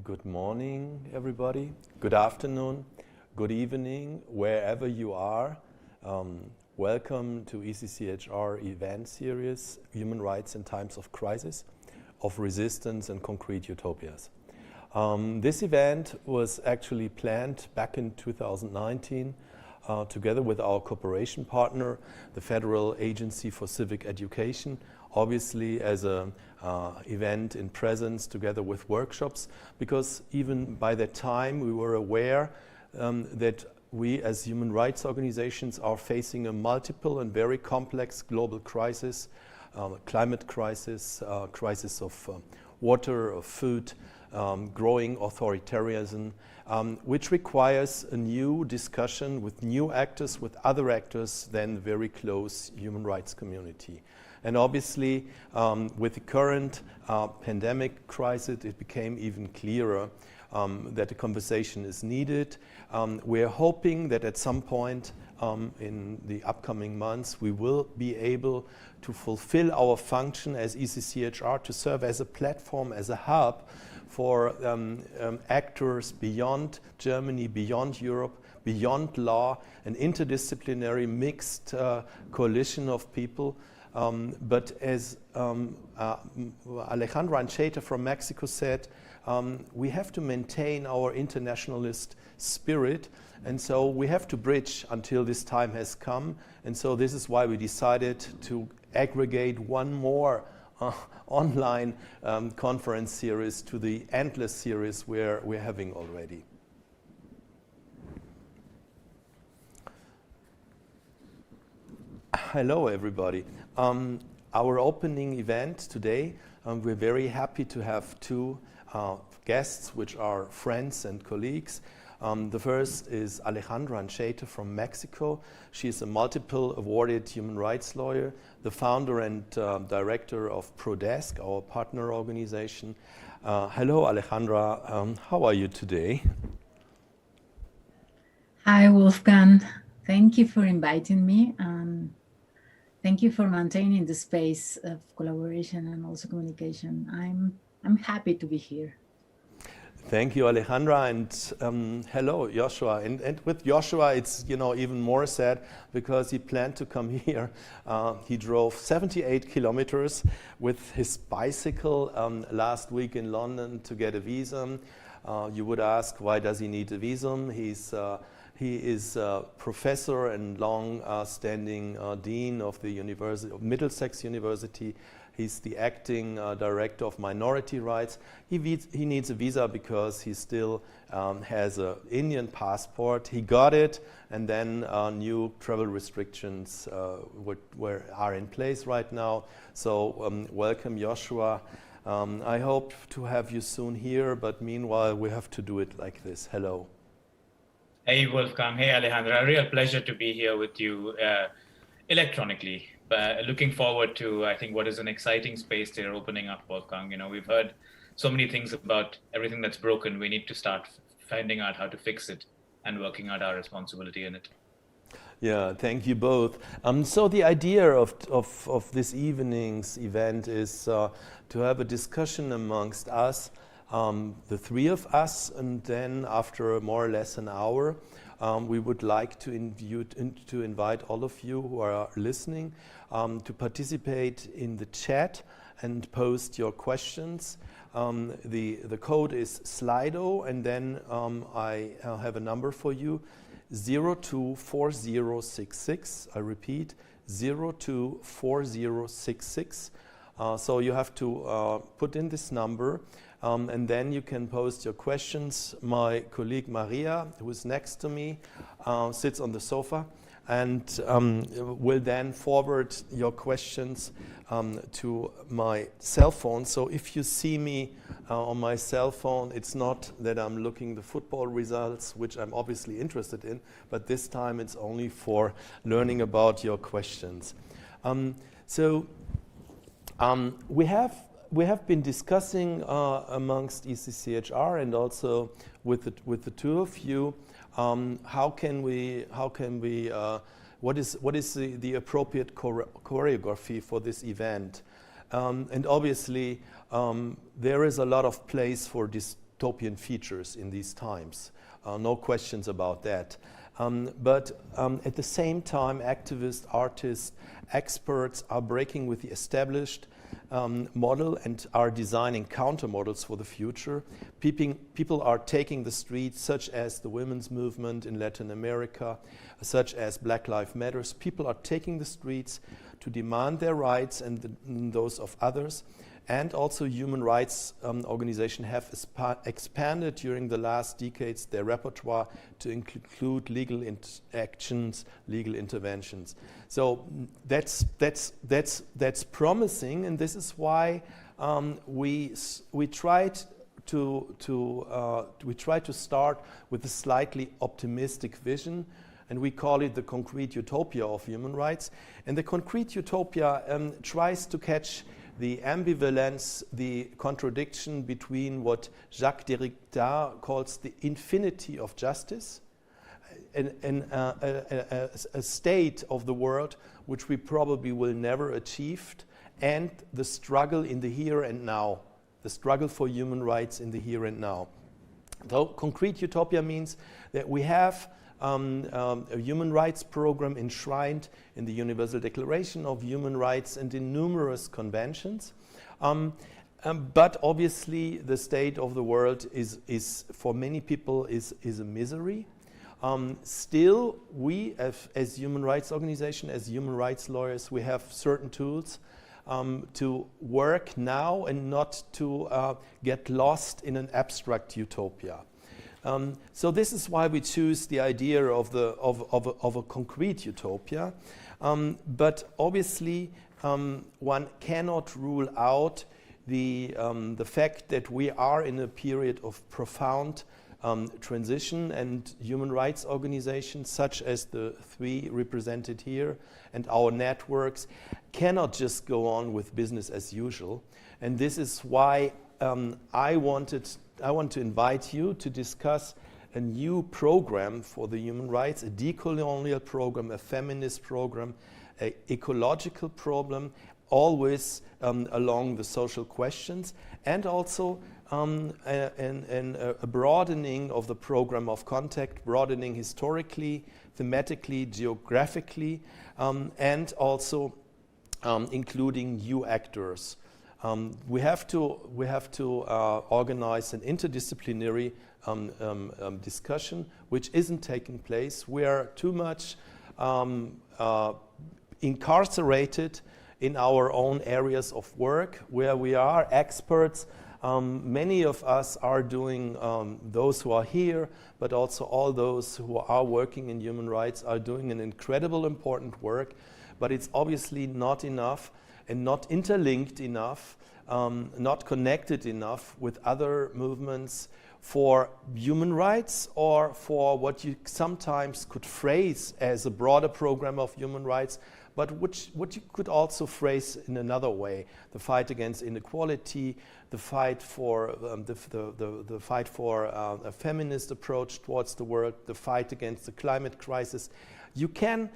Good morning, everybody. Good afternoon, good evening, wherever you are. Welcome to ECCHR event series, Human Rights in Times of Crisis, of Resistance and Concrete Utopias. This event was actually planned back in 2019 together with our cooperation partner, the Federal Agency for Civic Education, obviously as an event in presence together with workshops, because even by that time we were aware that we as human rights organizations are facing a multiple and very complex global crisis, climate crisis, crisis of water, of food, growing authoritarianism, which requires a new discussion with new actors, with other actors than the very close human rights community. And obviously, with the current pandemic crisis, it became even clearer that a conversation is needed. We're hoping that at some point in the upcoming months, we will be able to fulfill our function as ECCHR to serve as a platform, as a hub for actors beyond Germany, beyond Europe, beyond law, an interdisciplinary mixed coalition of people. But as Alejandra Ancheita from Mexico said, we have to maintain our internationalist spirit, and so we have to bridge until this time has come. And so this is why we decided to aggregate one more online conference series to the endless series we're having already. Hello, everybody. Our opening event today, we're very happy to have two guests, which are friends and colleagues. The first is Alejandra Ancheita from Mexico. She's a multiple awarded human rights lawyer, the founder and director of ProDESC, our partner organization. Hello, Alejandra. How are you today? Hi, Wolfgang. Thank you for inviting me. Thank you for maintaining the space of collaboration and also communication. I'm happy to be here. Thank you, Alejandra, and hello, Joshua. And with Joshua, it's even more sad because he planned to come here. He drove 78 kilometers with his bicycle last week in London to get a visa. You would ask, why does he need a visa? He is a professor and long-standing dean of the University of Middlesex University. He's the acting director of minority rights. He needs a visa because he still has an Indian passport. He got it, and then new travel restrictions are in place right now. So welcome, Joshua. I hope to have you soon here, but meanwhile, we have to do it like this. Hello. Hey, Wolfgang. Hey, Alejandra. A real pleasure to be here with you electronically. Looking forward to, I think, what is an exciting space they're opening up, Wolfgang. We've heard so many things about everything that's broken. We need to start finding out how to fix it and working out our responsibility in it. Yeah, thank you both. So the idea of this evening's event is to have a discussion amongst us, the three of us, and then after more or less an hour, we would like to invite all of you who are listening to participate in the chat and post your questions. The code is Slido, and then I have a number for you, 024066. I repeat, 024066. So you have to put in this number, and then you can post your questions. My colleague Maria, who is next to me, sits on the sofa and will then forward your questions to my cell phone. So if you see me on my cell phone, it's not that I'm looking the football results, which I'm obviously interested in, but this time it's only for learning about your questions. We have been discussing amongst ECCHR and also with the two of you, what is the appropriate choreography for this event? And obviously, there is a lot of place for utopian features in these times. No questions about that. But at the same time, activists, artists, experts are breaking with the established model and are designing counter models for the future. People are taking the streets, such as the women's movement in Latin America, such as Black Lives Matter. People are taking the streets to demand their rights and those of others. And also human rights organizations have expanded during the last decades their repertoire to include legal actions, legal interventions. So that's promising, and this is why we tried to start with a slightly optimistic vision, and we call it the concrete utopia of human rights. And the concrete utopia tries to catch the ambivalence, the contradiction between what Jacques Derrida calls the infinity of justice, a state of the world which we probably will never achieve, and the struggle in the here and now, the struggle for human rights in the here and now. Though concrete utopia means that we have a human rights program enshrined in the Universal Declaration of Human Rights and in numerous conventions. But obviously the state of the world is for many people is a misery. Still, we as human rights organization, as human rights lawyers, we have certain tools to work now and not to get lost in an abstract utopia. So this is why we choose the idea of a concrete utopia. But obviously, one cannot rule out the fact that we are in a period of profound transition, and human rights organizations such as the three represented here and our networks cannot just go on with business as usual. And this is why I want to invite you to discuss a new program for the human rights, a decolonial program, a feminist program, an ecological problem, always along the social questions, and also a broadening of the program of contact, broadening historically, thematically, geographically, and also including new actors. We have to organize an interdisciplinary discussion, which isn't taking place. We are too much incarcerated in our own areas of work, where we are experts. Many of us are doing, those who are here, but also all those who are working in human rights are doing an incredible important work, but it's obviously not enough and not interlinked enough, not connected enough with other movements for human rights, or for what you sometimes could phrase as a broader program of human rights, but what you could also phrase in another way: the fight against inequality, the fight for the fight for a feminist approach towards the world, the fight against the climate crisis. You can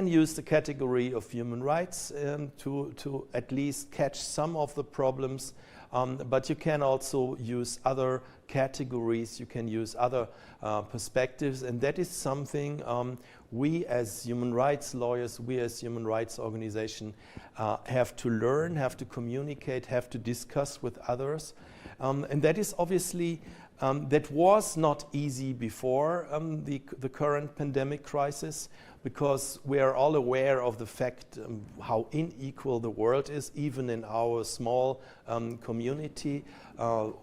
use the category of human rights to at least catch some of the problems, but you can also use other categories, you can use other perspectives, and that is something we as human rights lawyers, we as human rights organization have to learn, have to communicate, have to discuss with others. And that is obviously, that was not easy before the current pandemic crisis, because we are all aware of the fact how unequal the world is, even in our small community.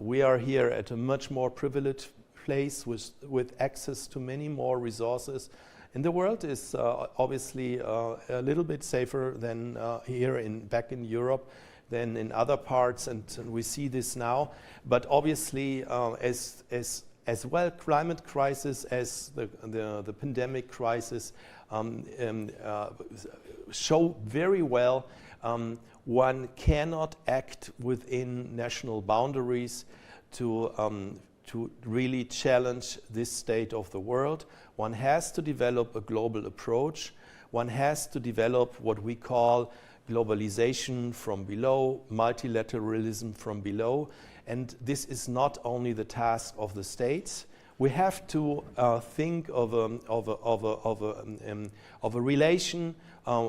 We are here at a much more privileged place with access to many more resources. And the world is obviously a little bit safer than back in Europe than in other parts, and we see this now. But obviously, as well, climate crisis as the pandemic crisis show very well one cannot act within national boundaries to really challenge this state of the world. One has to develop a global approach. One has to develop what we call globalization from below, multilateralism from below. And this is not only the task of the states. We have to think of a relation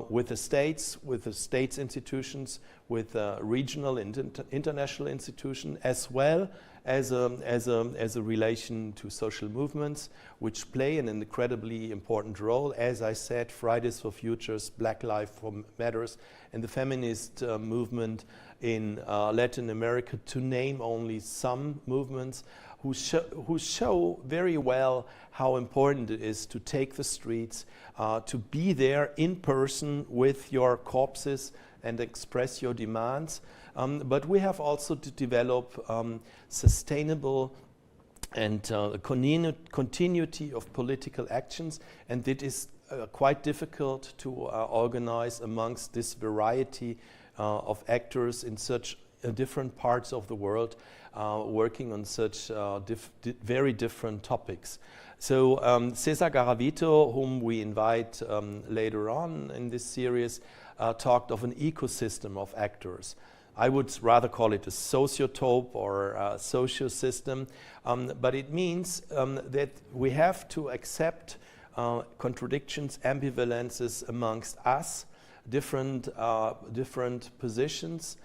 with the states institutions, with regional and international institutions, as well as a relation to social movements, which play an incredibly important role. As I said, Fridays for Futures, Black Lives Matters, and the feminist movement in Latin America, to name only some movements, who show very well how important it is to take the streets, to be there in person with your corpses and express your demands. But we have also to develop sustainable and continuity of political actions, and it is quite difficult to organize amongst this variety of actors in such different parts of the world, working on such very different topics. So Cesar Garavito, whom we invite later on in this series, talked of an ecosystem of actors. I would rather call it a sociotope or a socio-system, but it means that we have to accept contradictions, ambivalences amongst us, different positions,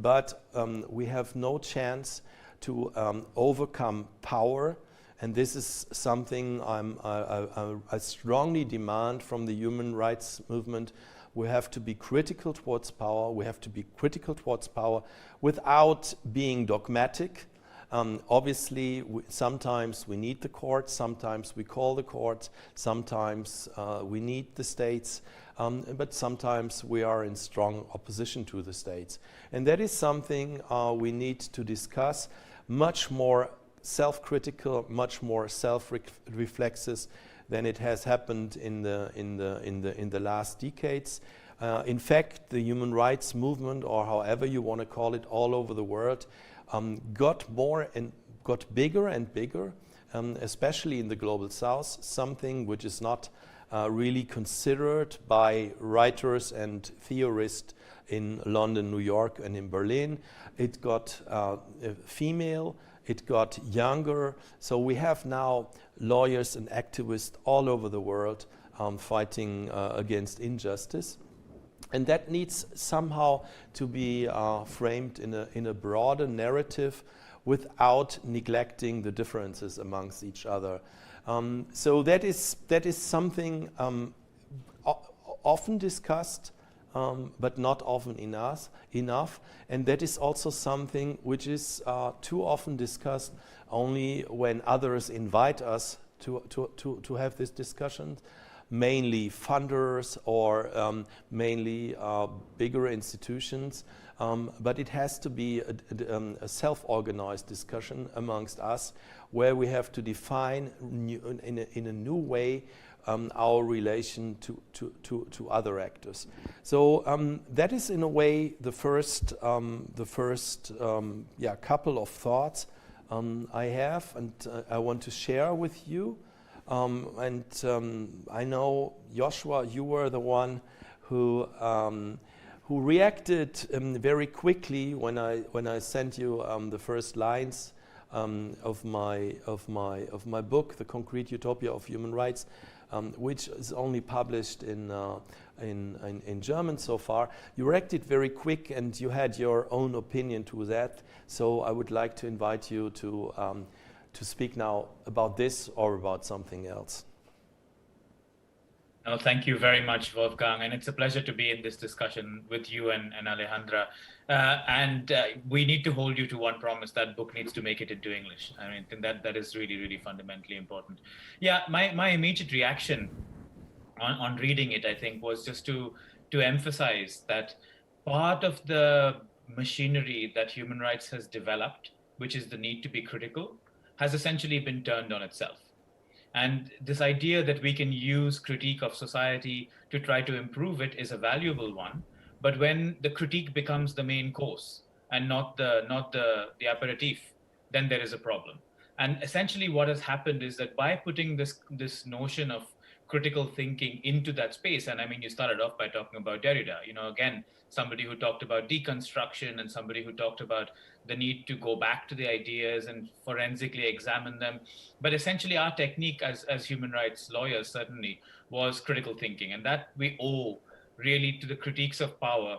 but we have no chance to overcome power, and this is something I strongly demand from the human rights movement. We have to be critical towards power. We have to be critical towards power without being dogmatic. Obviously, sometimes we need the courts, sometimes we call the courts, sometimes we need the states, but sometimes we are in strong opposition to the states. And that is something we need to discuss, much more self-critical, much more self-reflexive than it has happened in the last decades. In fact, the human rights movement, or however you want to call it, all over the world, got bigger and bigger, especially in the global south, something which is not really considered by writers and theorists in London, New York, and in Berlin. It got female, it got younger, so we have now lawyers and activists all over the world fighting against injustice. And that needs somehow to be framed in a broader narrative without neglecting the differences amongst each other. So that is something often discussed, but not often enough. And that is also something which is too often discussed only when others invite us to have this discussion. Mainly funders or mainly bigger institutions, but it has to be a self-organized discussion amongst us, where we have to define in a new way our relation to other actors. So that is in a way the first couple of thoughts I have, and I want to share with you. I know, Joshua, you were the one who reacted very quickly when I sent you the first lines of my book, The Concrete Utopia of Human Rights, which is only published in German so far. You reacted very quick, and you had your own opinion to that. So I would like to invite you to speak now about this or about something else. No, thank you very much, Wolfgang, and it's a pleasure to be in this discussion with you and Alejandra. We need to hold you to one promise: that book needs to make it into English. I mean, that is really, really fundamentally important. Yeah, my immediate reaction on reading it, I think, was just to emphasize that part of the machinery that human rights has developed, which is the need to be critical, has essentially been turned on itself. And this idea that we can use critique of society to try to improve it is a valuable one. But when the critique becomes the main course and not the aperitif, then there is a problem. And essentially what has happened is that by putting this notion of critical thinking into that space. And I mean, you started off by talking about Derrida, again, somebody who talked about deconstruction and somebody who talked about the need to go back to the ideas and forensically examine them. But essentially our technique as human rights lawyers certainly was critical thinking. And that we owe really to the critiques of power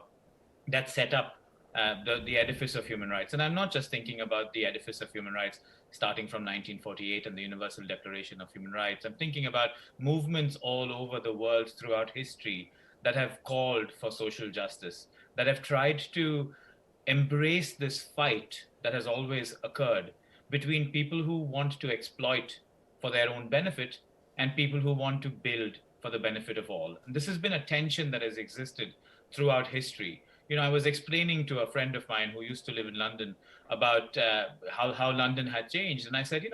that set up the edifice of human rights. And I'm not just thinking about the edifice of human rights starting from 1948 and the Universal Declaration of Human Rights. I'm thinking about movements all over the world throughout history that have called for social justice, that have tried to embrace this fight that has always occurred between people who want to exploit for their own benefit and people who want to build for the benefit of all. And this has been a tension that has existed throughout history. I was explaining to a friend of mine who used to live in London about how London had changed. And I said,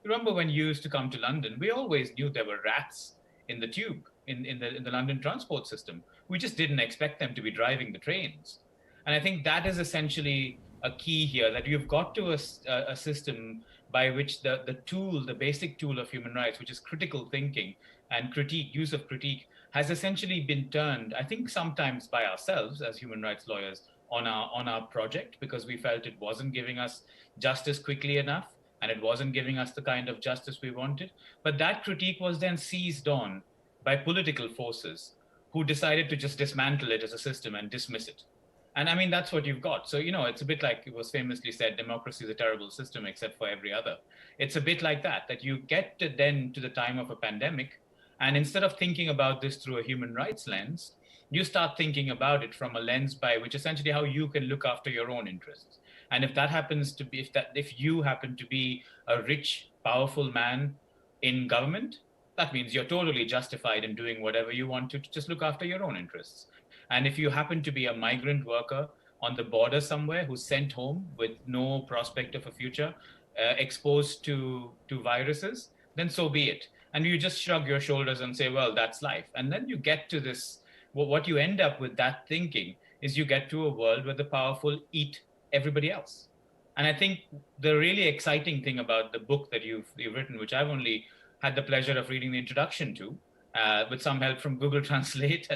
remember when you used to come to London, we always knew there were rats in the tube, in the London transport system. We just didn't expect them to be driving the trains. And I think that is essentially a key here, that you've got to a system by which the basic tool of human rights, which is critical thinking and use of critique, has essentially been turned, I think sometimes by ourselves as human rights lawyers, on our project, because we felt it wasn't giving us justice quickly enough and it wasn't giving us the kind of justice we wanted. But that critique was then seized on by political forces who decided to just dismantle it as a system and dismiss it. And I mean, that's what you've got. So, it's a bit like it was famously said, democracy is a terrible system except for every other. It's a bit like that you get to the time of a pandemic. And instead of thinking about this through a human rights lens, you start thinking about it from a lens by which essentially how you can look after your own interests. And if that happens to be, if you happen to be a rich, powerful man in government, that means you're totally justified in doing whatever you want to just look after your own interests. And if you happen to be a migrant worker on the border somewhere who's sent home with no prospect of a future, exposed to viruses, then so be it. And you just shrug your shoulders and say, well, that's life. And then you get to this, what you end up with that thinking is you get to a world where the powerful eat everybody else. And I think the really exciting thing about the book that you've written, which I've only had the pleasure of reading the introduction to, with some help from Google Translate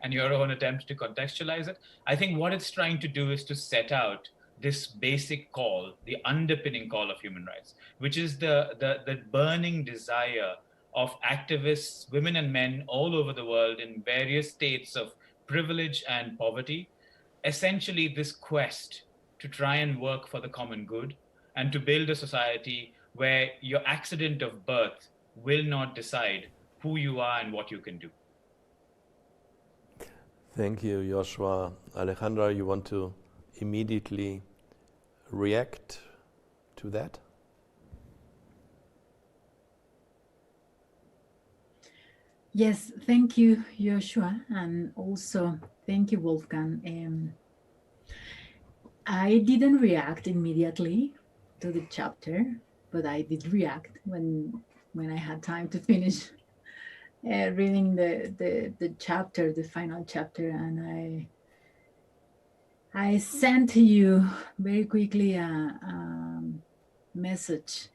and your own attempt to contextualize it, I think what it's trying to do is to set out this basic call, the underpinning call of human rights, which is the burning desire of activists, women and men all over the world in various states of privilege and poverty, essentially this quest to try and work for the common good and to build a society where your accident of birth will not decide who you are and what you can do. Thank you, Joshua. Alejandra, you want to immediately react to that? Yes, thank you, Joshua, and also thank you, Wolfgang. I didn't react immediately to the chapter, but I did react when I had time to finish reading the chapter, the final chapter, and I sent to you very quickly a message,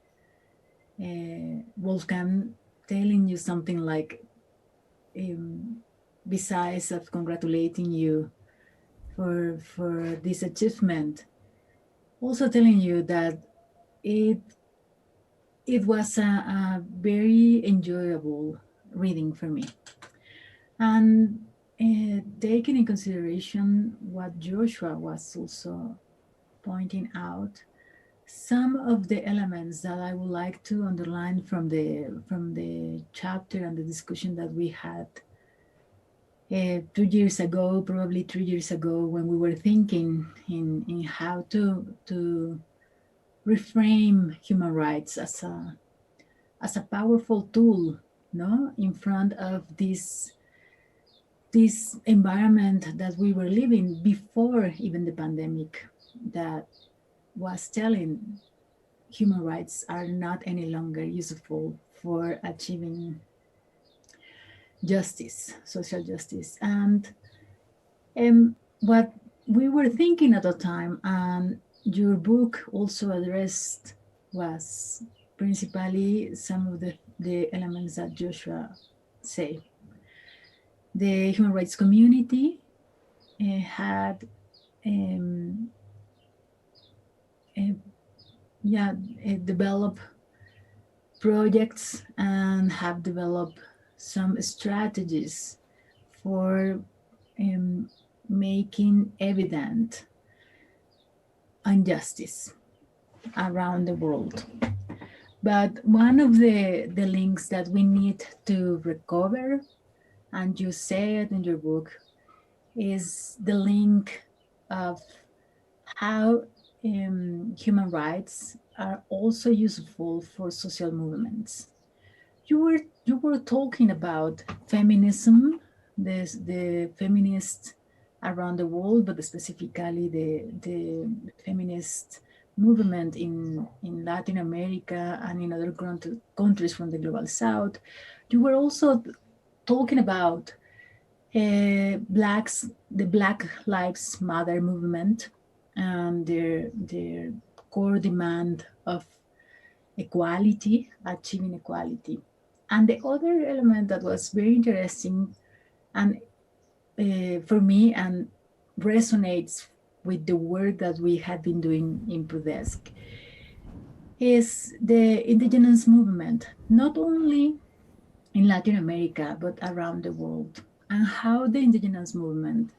Wolfgang, telling you something like, besides of congratulating you for this achievement, also telling you that it was a very enjoyable reading for me. And taking in consideration what Joshua was also pointing out, some of the elements that I would like to underline from the chapter and the discussion that we had 2 years ago, probably 3 years ago, when we were thinking in how to reframe human rights as a powerful tool, no, in front of this environment that we were living before even the pandemic, that was telling human rights are not any longer useful for achieving justice, social justice. And what we were thinking at the time, and your book also addressed, was principally some of the elements that Joshua say. The human rights community had developed projects and have developed some strategies for making evident injustice around the world. But one of the links that we need to recover, and you say it in your book, is the link of how human rights are also useful for social movements. You were talking about feminism, the feminists around the world, but specifically the feminist movement in Latin America and in other countries from the global south. You were also talking about the Black Lives Matter movement and their core demand of equality, achieving equality. And the other element that was very interesting and for me and resonates with the work that we have been doing in ProDESC is the indigenous movement, not only in Latin America, but around the world, and how the indigenous movement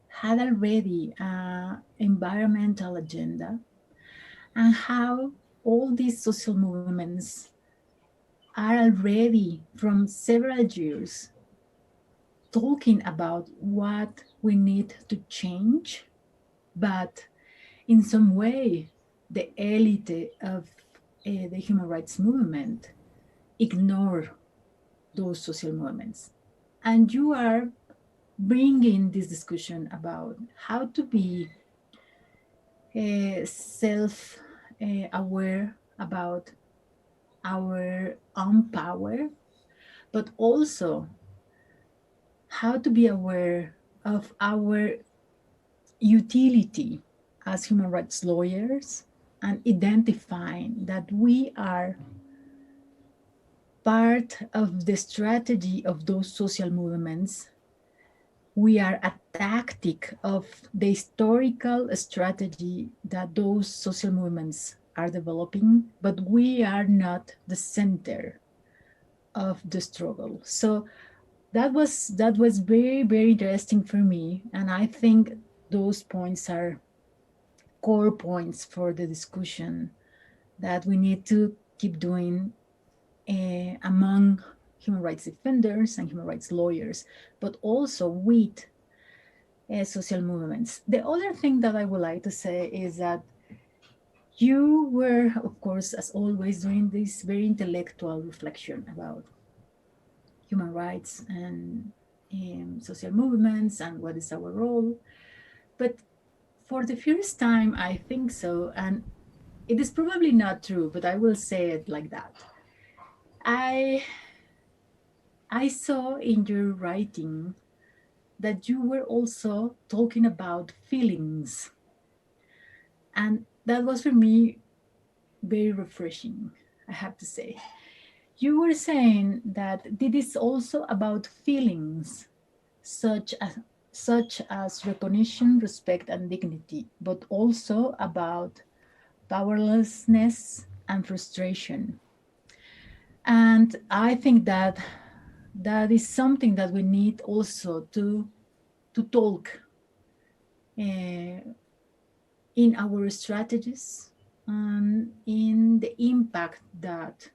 had already an environmental agenda, and how all these social movements are already from several years talking about what we need to change, but in some way, the elite of the human rights movement ignore those social movements. And you are bringing this discussion about how to be self-aware about our own power, but also how to be aware of our utility as human rights lawyers and identifying that we are part of the strategy of those social movements. We are a tactic of the historical strategy that those social movements are developing, but we are not the center of the struggle. So that was very, very interesting for me. And I think those points are core points for the discussion that we need to keep doing among human rights defenders and human rights lawyers, but also with social movements. The other thing that I would like to say is that you were, of course, as always, doing this very intellectual reflection about human rights and social movements and what is our role. But for the first time, I think so, and it is probably not true, but I will say it like that. I saw in your writing that you were also talking about feelings. And that was for me very refreshing, I have to say. You were saying that it is also about feelings, such as recognition, respect, and dignity, but also about powerlessness and frustration. And I think that is something that we need also to talk in our strategies and in the impact that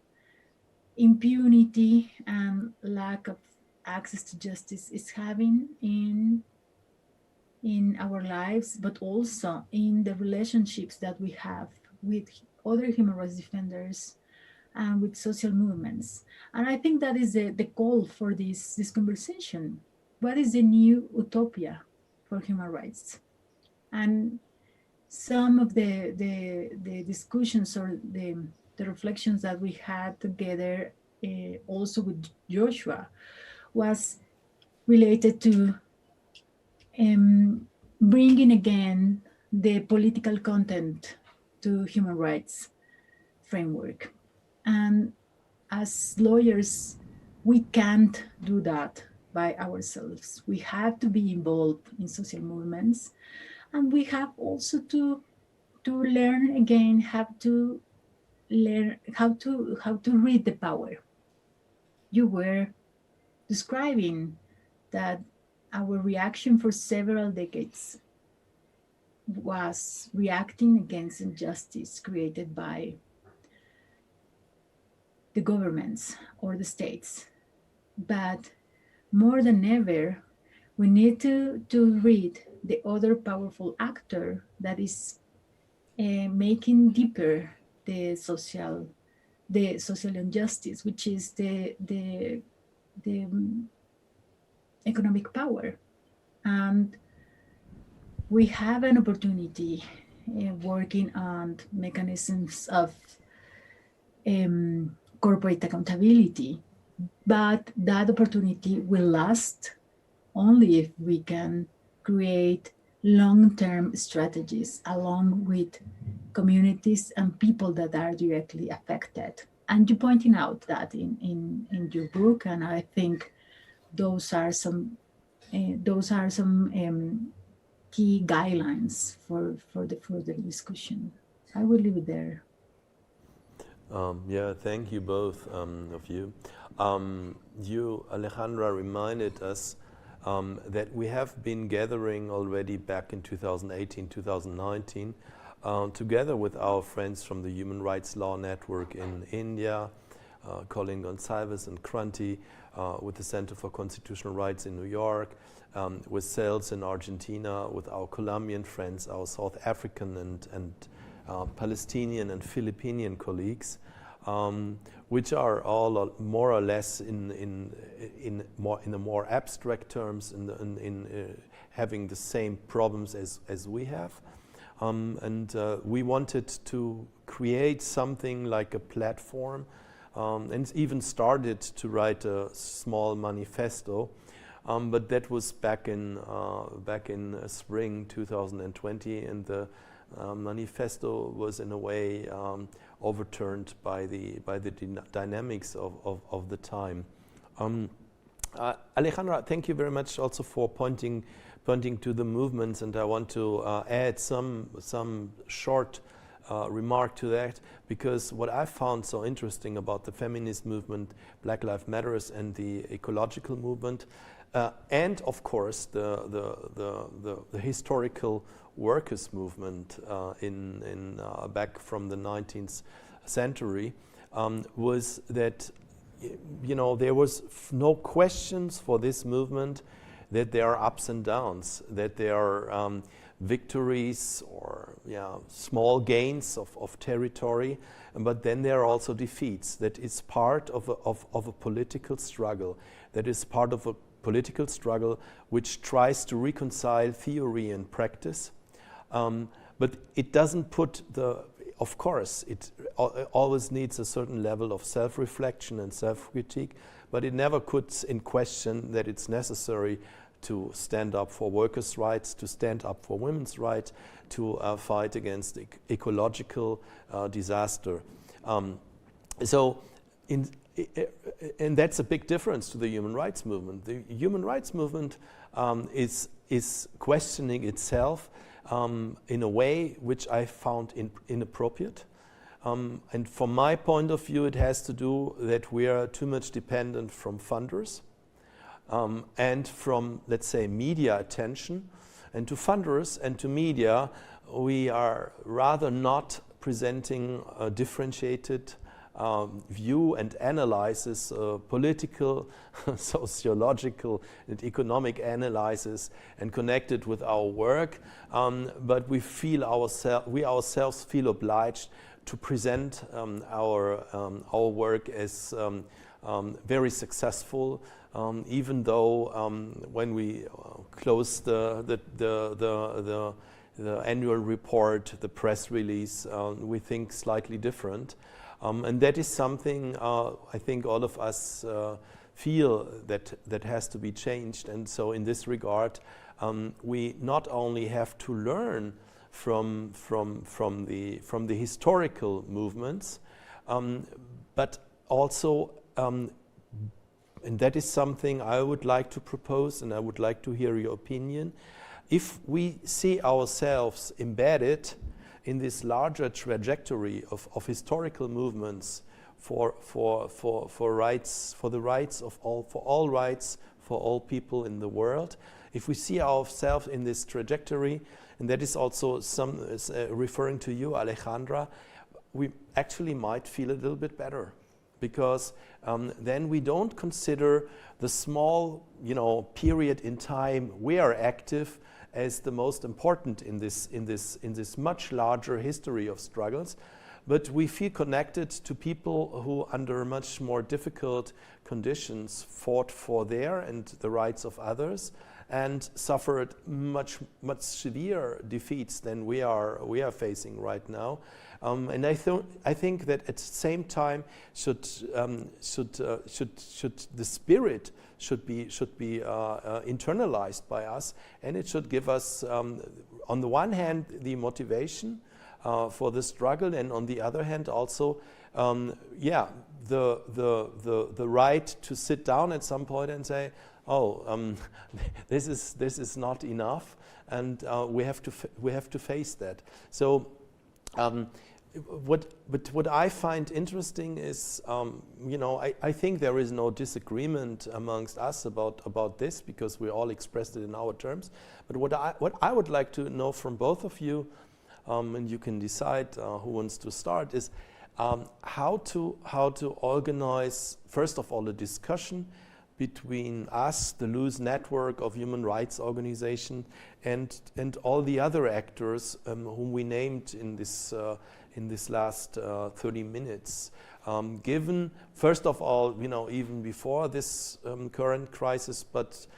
impunity and lack of access to justice is having in our lives, but also in the relationships that we have with other human rights defenders and with social movements. And I think that is the call for this conversation. What is the new utopia for human rights? And some of the discussions or the reflections that we had together also with Joshua was related to bringing again the political content to human rights framework. And as lawyers, we can't do that by ourselves. We have to be involved in social movements, and we have also to learn again how to read the power. You were describing that our reaction for several decades was reacting against injustice created by the governments or the states. But more than ever, we need to read the other powerful actor that is making deeper the social injustice, which is the economic power. And we have an opportunity working on mechanisms of corporate accountability, but that opportunity will last only if we can create long-term strategies along with communities and people that are directly affected. And you pointing out that in your book, and I think those are some key guidelines for the further discussion. I will leave it there. Yeah, thank you both of you. You, Alejandra, reminded us that we have been gathering already back in 2018, 2019, together with our friends from the Human Rights Law Network in India, Colin Gonsalves and Kranti, with the Center for Constitutional Rights in New York, with CELS in Argentina, with our Colombian friends, our South African and Palestinian and Philippine colleagues, which are all more or less in the more abstract terms, in having the same problems as we have, and we wanted to create something like a platform, and even started to write a small manifesto, but that was back in spring 2020, and the manifesto was in a way overturned by the dynamics of the time. Alejandra, thank you very much also for pointing to the movements, and I want to add some short remark to that, because what I found so interesting about the feminist movement, Black Lives Matters, and the ecological movement, and of course the historical workers' movement in back from the 19th century, was that there was no questions for this movement that there are ups and downs, that there are victories or small gains of territory, but then there are also defeats. That is part of a political struggle. That is part of a political struggle which tries to reconcile theory and practice. But it doesn't put of course, it always needs a certain level of self-reflection and self-critique, but it never puts in question that it's necessary to stand up for workers' rights, to stand up for women's rights, to fight against ecological disaster. And that's a big difference to the human rights movement. The human rights movement is questioning itself in a way which I found inappropriate. And from my point of view, it has to do that we are too much dependent from funders and from, let's say, media attention. And to funders and to media, we are rather not presenting a differentiated view and analysis, political, sociological, and economic analysis, and connected with our work. But we ourselves feel obliged to present our work as very successful, even though when we close the annual report, the press release, we think slightly different. And that is something I think all of us feel that has to be changed. And so in this regard, we not only have to learn from the historical movements, but also and that is something I would like to propose, and I would like to hear your opinion. If we see ourselves embedded in this larger trajectory of historical movements for rights, for the rights of all, for all rights for all people in the world, if we see ourselves in this trajectory, and that is also referring to you, Alejandra, we actually might feel a little bit better, because then we don't consider the small, period in time we are active as the most important in this much larger history of struggles, but we feel connected to people who, under much more difficult conditions, fought for their and the rights of others, and suffered much severe defeats than we are facing right now. And I think that at the same time should the spirit should be internalized by us, and it should give us, on the one hand, the motivation for the struggle, and on the other hand also, the right to sit down at some point and say, this is not enough, and we have to face that. So. What I find interesting is, I think there is no disagreement amongst us about this, because we all expressed it in our terms. But what I would like to know from both of you, and you can decide who wants to start, is how to organize, first of all, a discussion between us, the loose network of human rights organizations, and all the other actors whom we named in this last 30 minutes. Given, first of all, even before this current crisis, but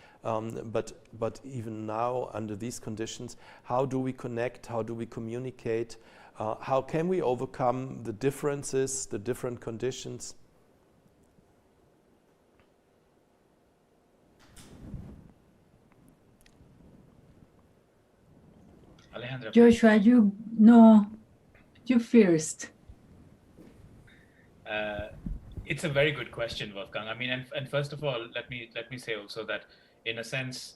even now under these conditions, how do we connect? How do we communicate? How can we overcome the differences, the different conditions? Alejandra. Joshua, you first. It's a very good question, Wolfgang. I mean, and first of all, let me say also that, in a sense,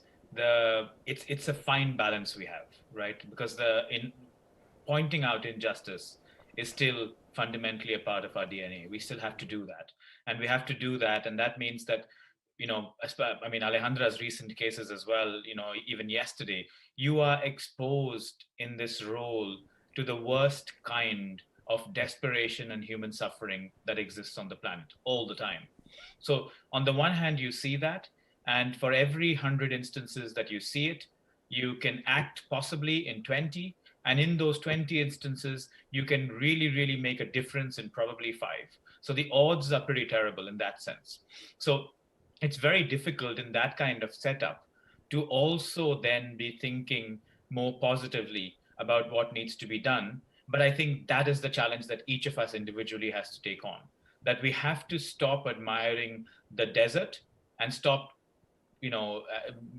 it's a fine balance we have, right? Because in pointing out injustice is still fundamentally a part of our DNA. We still have to do that, and we have to do that, and that means that, I mean, Alejandra's recent cases as well, even yesterday, you are exposed in this role to the worst kind of desperation and human suffering that exists on the planet all the time. So on the one hand, you see that, and for every 100 instances that you see it, you can act possibly in 20, and in those 20 instances, you can really, really make a difference in probably 5. So the odds are pretty terrible in that sense. So it's very difficult in that kind of setup to also then be thinking more positively about what needs to be done. But I think that is the challenge that each of us individually has to take on, that we have to stop admiring the desert and stop,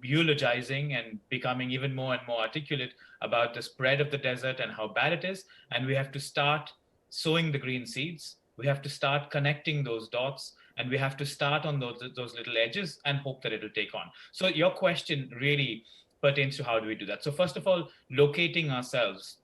eulogizing and becoming even more and more articulate about the spread of the desert and how bad it is. And we have to start sowing the green seeds. We have to start connecting those dots, and we have to start on those little edges and hope that it'll take on. So your question really pertains to how do we do that. So first of all, locating ourselves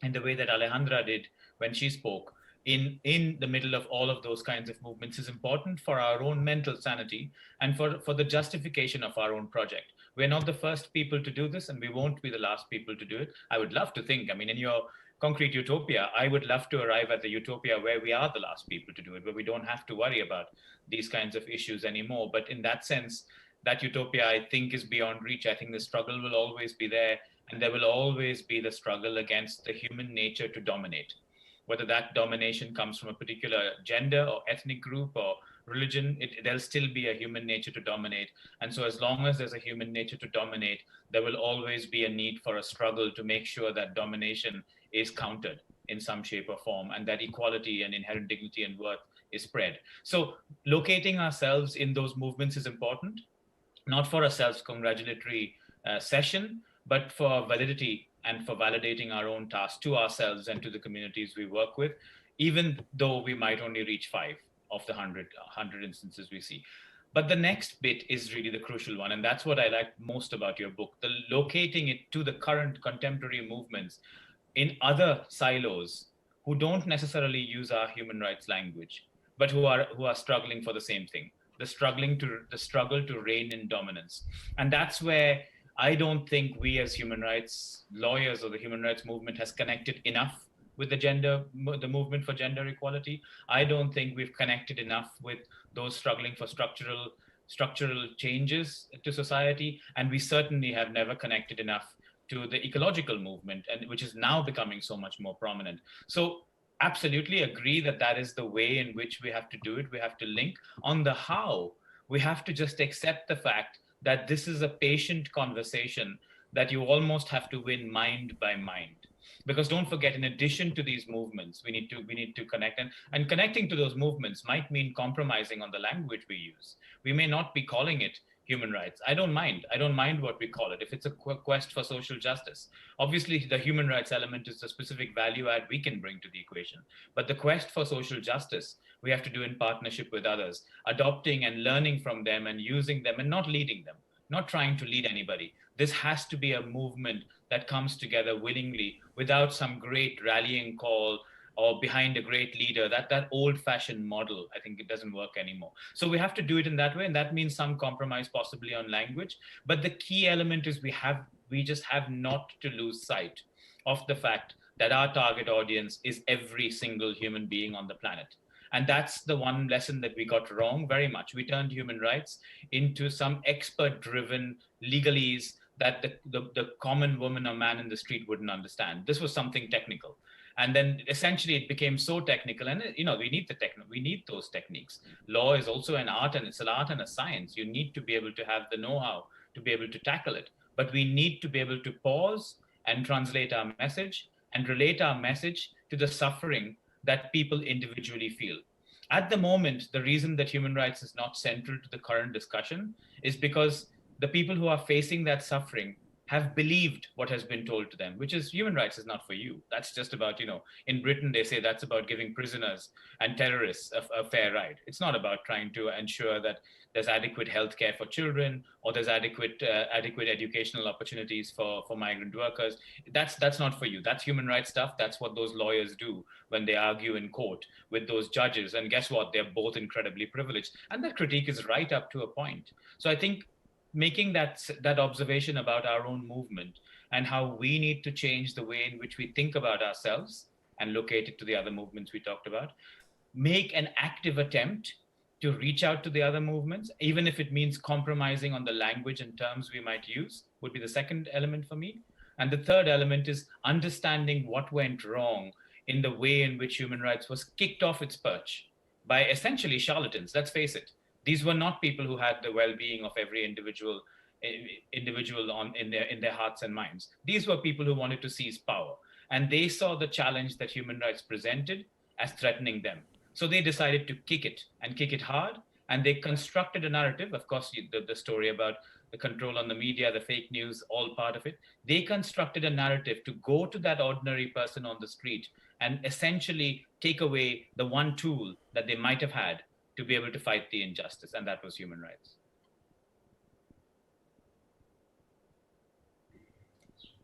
in the way that Alejandra did when she spoke, in the middle of all of those kinds of movements, is important for our own mental sanity and for the justification of our own project. We're not the first people to do this, and we won't be the last people to do it. I would love to think, I mean, in your concrete utopia, I would love to arrive at the utopia where we are the last people to do it, where we don't have to worry about these kinds of issues anymore. But in that sense, that utopia, I think, is beyond reach. I think the struggle will always be there, and there will always be the struggle against the human nature to dominate. Whether that domination comes from a particular gender or ethnic group or religion, there'll still be a human nature to dominate. And so as long as there's a human nature to dominate, there will always be a need for a struggle to make sure that domination is countered in some shape or form, and that equality and inherent dignity and worth is spread. So locating ourselves in those movements is important, not for a self-congratulatory session, but for validity and for validating our own task to ourselves and to the communities we work with, even though we might only reach 5 of the 100 instances we see. But the next bit is really the crucial one. And that's what I like most about your book, the locating it to the current contemporary movements in other silos who don't necessarily use our human rights language, but who are struggling for the same thing, the struggle to reign in dominance. And that's where I don't think we as human rights lawyers or the human rights movement has connected enough with the movement for gender equality. I don't think we've connected enough with those struggling for structural changes to society. And we certainly have never connected enough to the ecological movement, and which is now becoming so much more prominent. So absolutely agree that that is the way in which we have to do it. We have to link. On the how, we have to just accept the fact that this is a patient conversation that you almost have to win mind by mind. Because don't forget, in addition to these movements, we need to connect, and connecting to those movements might mean compromising on the language we use. We may not be calling it human rights. I don't mind what we call it. If it's a quest for social justice, obviously the human rights element is the specific value add we can bring to the equation. But the quest for social justice, we have to do in partnership with others, adopting and learning from them and using them and not leading them, not trying to lead anybody. This has to be a movement that comes together willingly without some great rallying call or behind a great leader. That old-fashioned model, I think it doesn't work anymore. So we have to do it in that way, and that means some compromise possibly on language. But the key element is we just have not to lose sight of the fact that our target audience is every single human being on the planet. And that's the one lesson that we got wrong very much. We turned human rights into some expert-driven legalese that the common woman or man in the street wouldn't understand. This was something technical. And then essentially it became so technical, and we need those techniques. Law is also an art, and it's an art and a science. You need to be able to have the know-how to be able to tackle it. But we need to be able to pause and translate our message and relate our message to the suffering that people individually feel. At the moment, the reason that human rights is not central to the current discussion is because the people who are facing that suffering have believed what has been told to them, which is human rights is not for you. That's just about, in Britain, they say that's about giving prisoners and terrorists a fair ride. It's not about trying to ensure that there's adequate healthcare for children or there's adequate educational opportunities for migrant workers. That's not for you. That's human rights stuff. That's what those lawyers do when they argue in court with those judges. And guess what? They're both incredibly privileged. And that critique is right up to a point. So I think making that observation about our own movement and how we need to change the way in which we think about ourselves and locate it to the other movements we talked about, make an active attempt to reach out to the other movements, even if it means compromising on the language and terms we might use, would be the second element for me. And the third element is understanding what went wrong in the way in which human rights was kicked off its perch by essentially charlatans. Let's face it. These were not people who had the well-being of every individual in their hearts and minds. These were people who wanted to seize power, and they saw the challenge that human rights presented as threatening them. So they decided to kick it hard, and they constructed a narrative. Of course, the story about the control on the media, the fake news, all part of it. They constructed a narrative to go to that ordinary person on the street and essentially take away the one tool that they might have had to be able to fight the injustice, and that was human rights.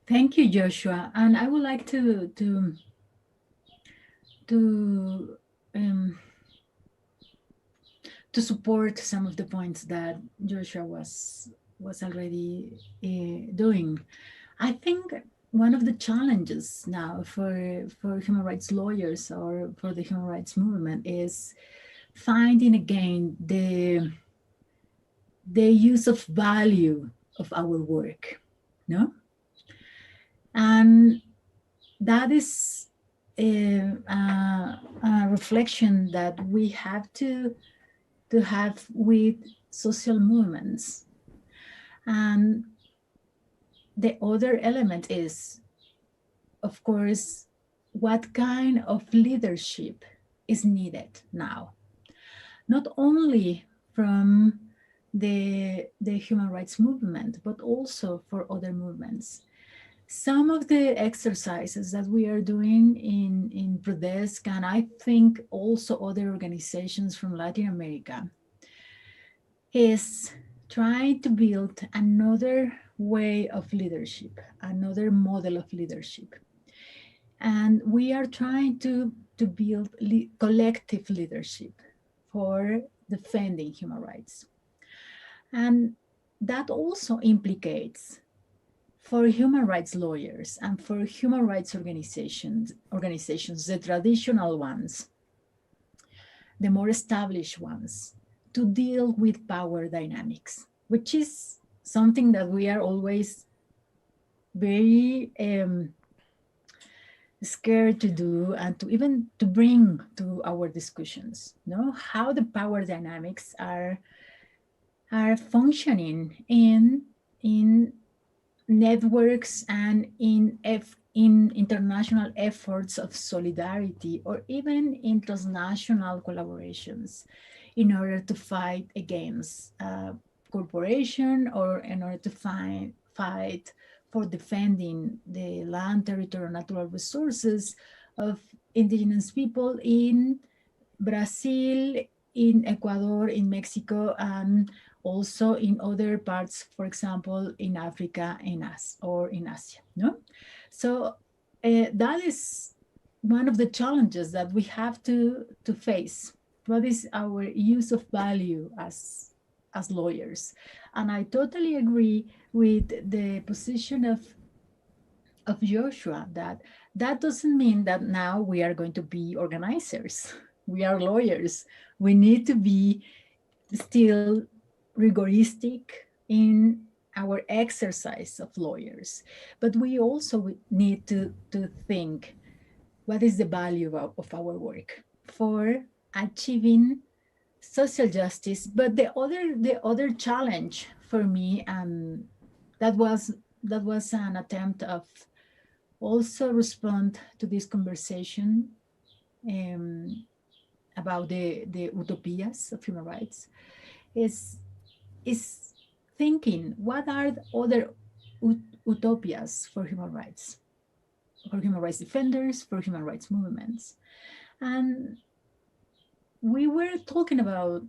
Thank you, Joshua. And I would like to support some of the points that Joshua was already doing. I think one of the challenges now for human rights lawyers or for the human rights movement is finding again the use of value of our work, no? And that is a reflection that we have to have with social movements. And the other element is, of course, what kind of leadership is needed now? Not only from the human rights movement, but also for other movements. Some of the exercises that we are doing in ProDESC, and I think also other organizations from Latin America, is trying to build another way of leadership, another model of leadership. And we are trying to build collective leadership for defending human rights. And that also implicates for human rights lawyers and for human rights organizations, the traditional ones, the more established ones, to deal with power dynamics, which is something that we are always very scared to do and to even to bring to our discussions, no? How the power dynamics are functioning in networks and in international efforts of solidarity, or even in transnational collaborations in order to fight against corporation, or in order to fight for defending the land, territory, natural resources of indigenous people in Brazil, in Ecuador, in Mexico, and also in other parts, for example, in Africa, or in Asia. No, so that is one of the challenges that we have to face. What is our use of value as lawyers? And I totally agree with the position of Joshua, that doesn't mean that now we are going to be organizers. We are lawyers. We need to be still rigoristic in our exercise of lawyers, but we also need to think what is the value of our work for achieving social justice. But the other challenge for me, and that was an attempt of also respond to this conversation about the utopias of human rights, is thinking what are the other utopias for human rights defenders, for human rights movements. And we were talking about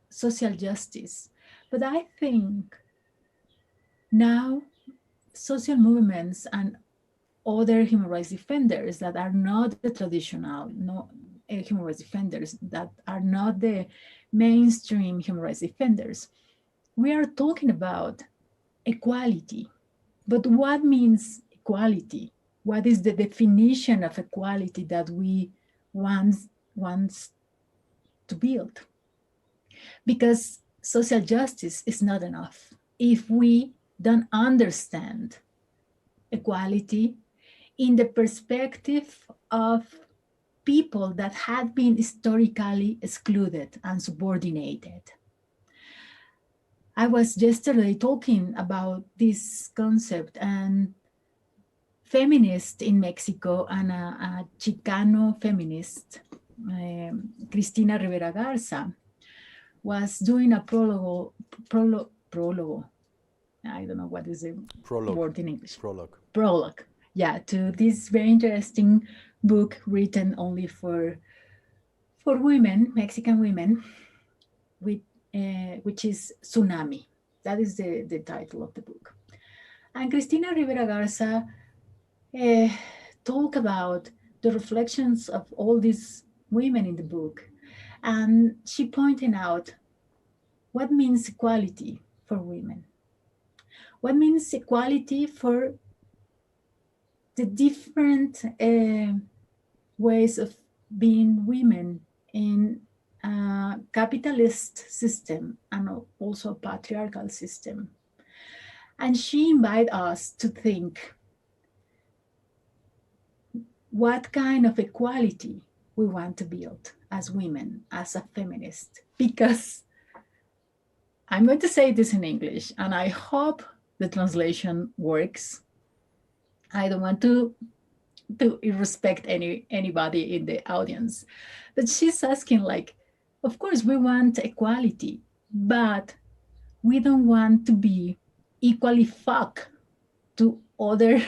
social justice, but I think now social movements and other human rights defenders that are not the traditional human rights defenders, that are not the mainstream human rights defenders, we are talking about equality. But what means equality? What is the definition of equality that we want to build? Because social justice is not enough if we don't understand equality in the perspective of people that had been historically excluded and subordinated. I was yesterday talking about this concept, and feminist in Mexico and a Chicano feminist, Cristina Rivera Garza, was doing a prologue. I don't know what is the word in English. Prologue, yeah, to this very interesting book written only for women, Mexican women, which is Tsunami. That is the title of the book. And Cristina Rivera Garza talk about the reflections of all these women in the book. And she pointed out what means equality for women. What means equality for the different ways of being women in a capitalist system and also a patriarchal system. And she invited us to think what kind of equality we want to build as women, as a feminist. Because I'm going to say this in English, and I hope the translation works. I don't want to irrespect anybody in the audience. But she's asking, like, of course we want equality, but we don't want to be equally fucked to other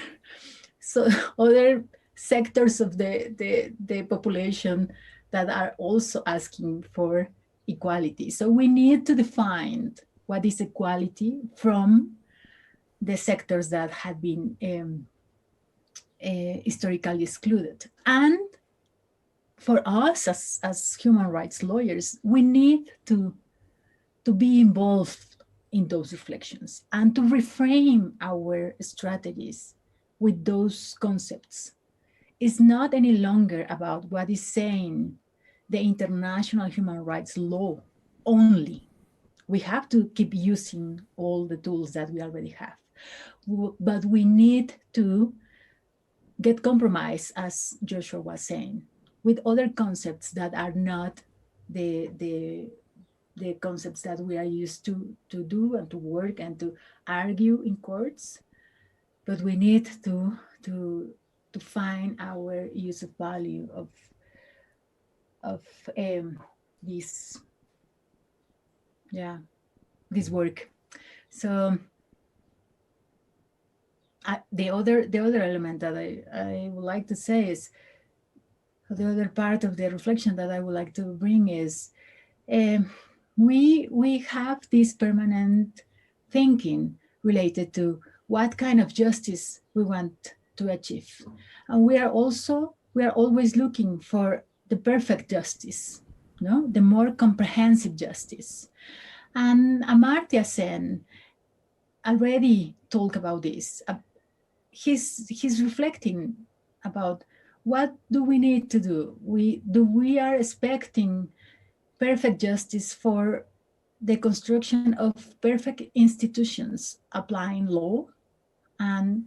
sectors of the population that are also asking for equality. So we need to define what is equality from the sectors that had been historically excluded. And for us as human rights lawyers, we need to be involved in those reflections and to reframe our strategies with those concepts. It's not any longer about what is saying the international human rights law only. We have to keep using all the tools that we already have. But we need to get compromised, as Joshua was saying, with other concepts that are not the concepts that we are used to do and to work and to argue in courts. But we need to find our use of value of this work. So the other element that I would like to say is, the other part of the reflection that I would like to bring is, we have this permanent thinking related to what kind of justice we want to achieve. And we are always looking for the perfect justice, no? The more comprehensive justice. And Amartya Sen already talked about this. He's reflecting about what do we need to do. We are expecting perfect justice for the construction of perfect institutions applying law, and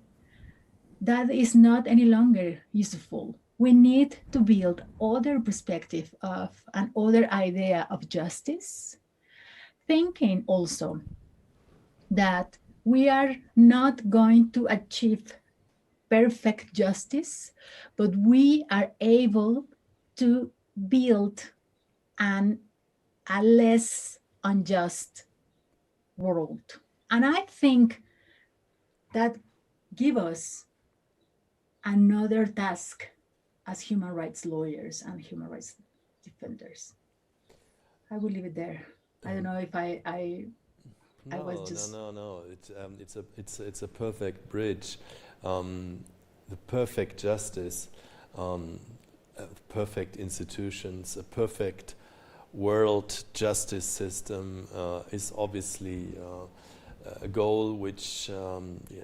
that is not any longer useful. We need to build other perspective of an other idea of justice, thinking also that we are not going to achieve perfect justice, but we are able to build a less unjust world. And I think that gives us another task as human rights lawyers and human rights defenders. I will leave it there. I don't know if I was just... No. It's a perfect bridge. The perfect justice, perfect institutions, a perfect world justice system is obviously a goal which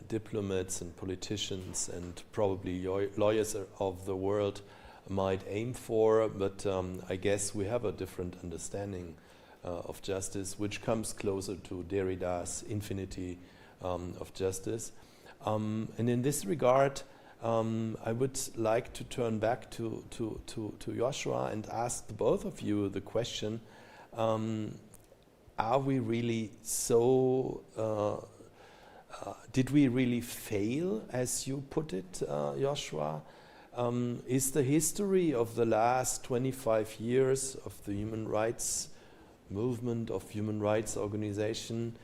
diplomats and politicians and probably lawyers of the world might aim for, but I guess we have a different understanding of justice, which comes closer to Derrida's infinity of justice. And in this regard, I would like to turn back to Joshua and ask the both of you the question, are we really so, did we really fail, as you put it, Joshua? Is the history of the last 25 years of the human rights movement, of human rights organization,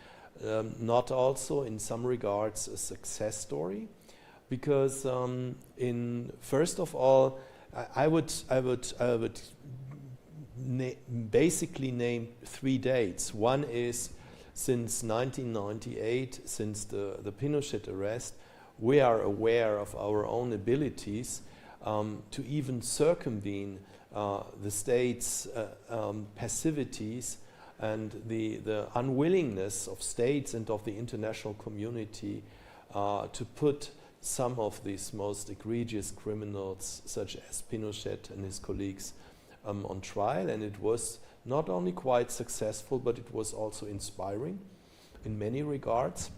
not also in some regards a success story? Because first of all, I would basically name 3 dates. One is since 1998, since the Pinochet arrest, we are aware of our own abilities to even circumvene the state's passivities and the unwillingness of states and of the international community to put some of these most egregious criminals, such as Pinochet and his colleagues, on trial. And it was not only quite successful, but it was also inspiring in many regards.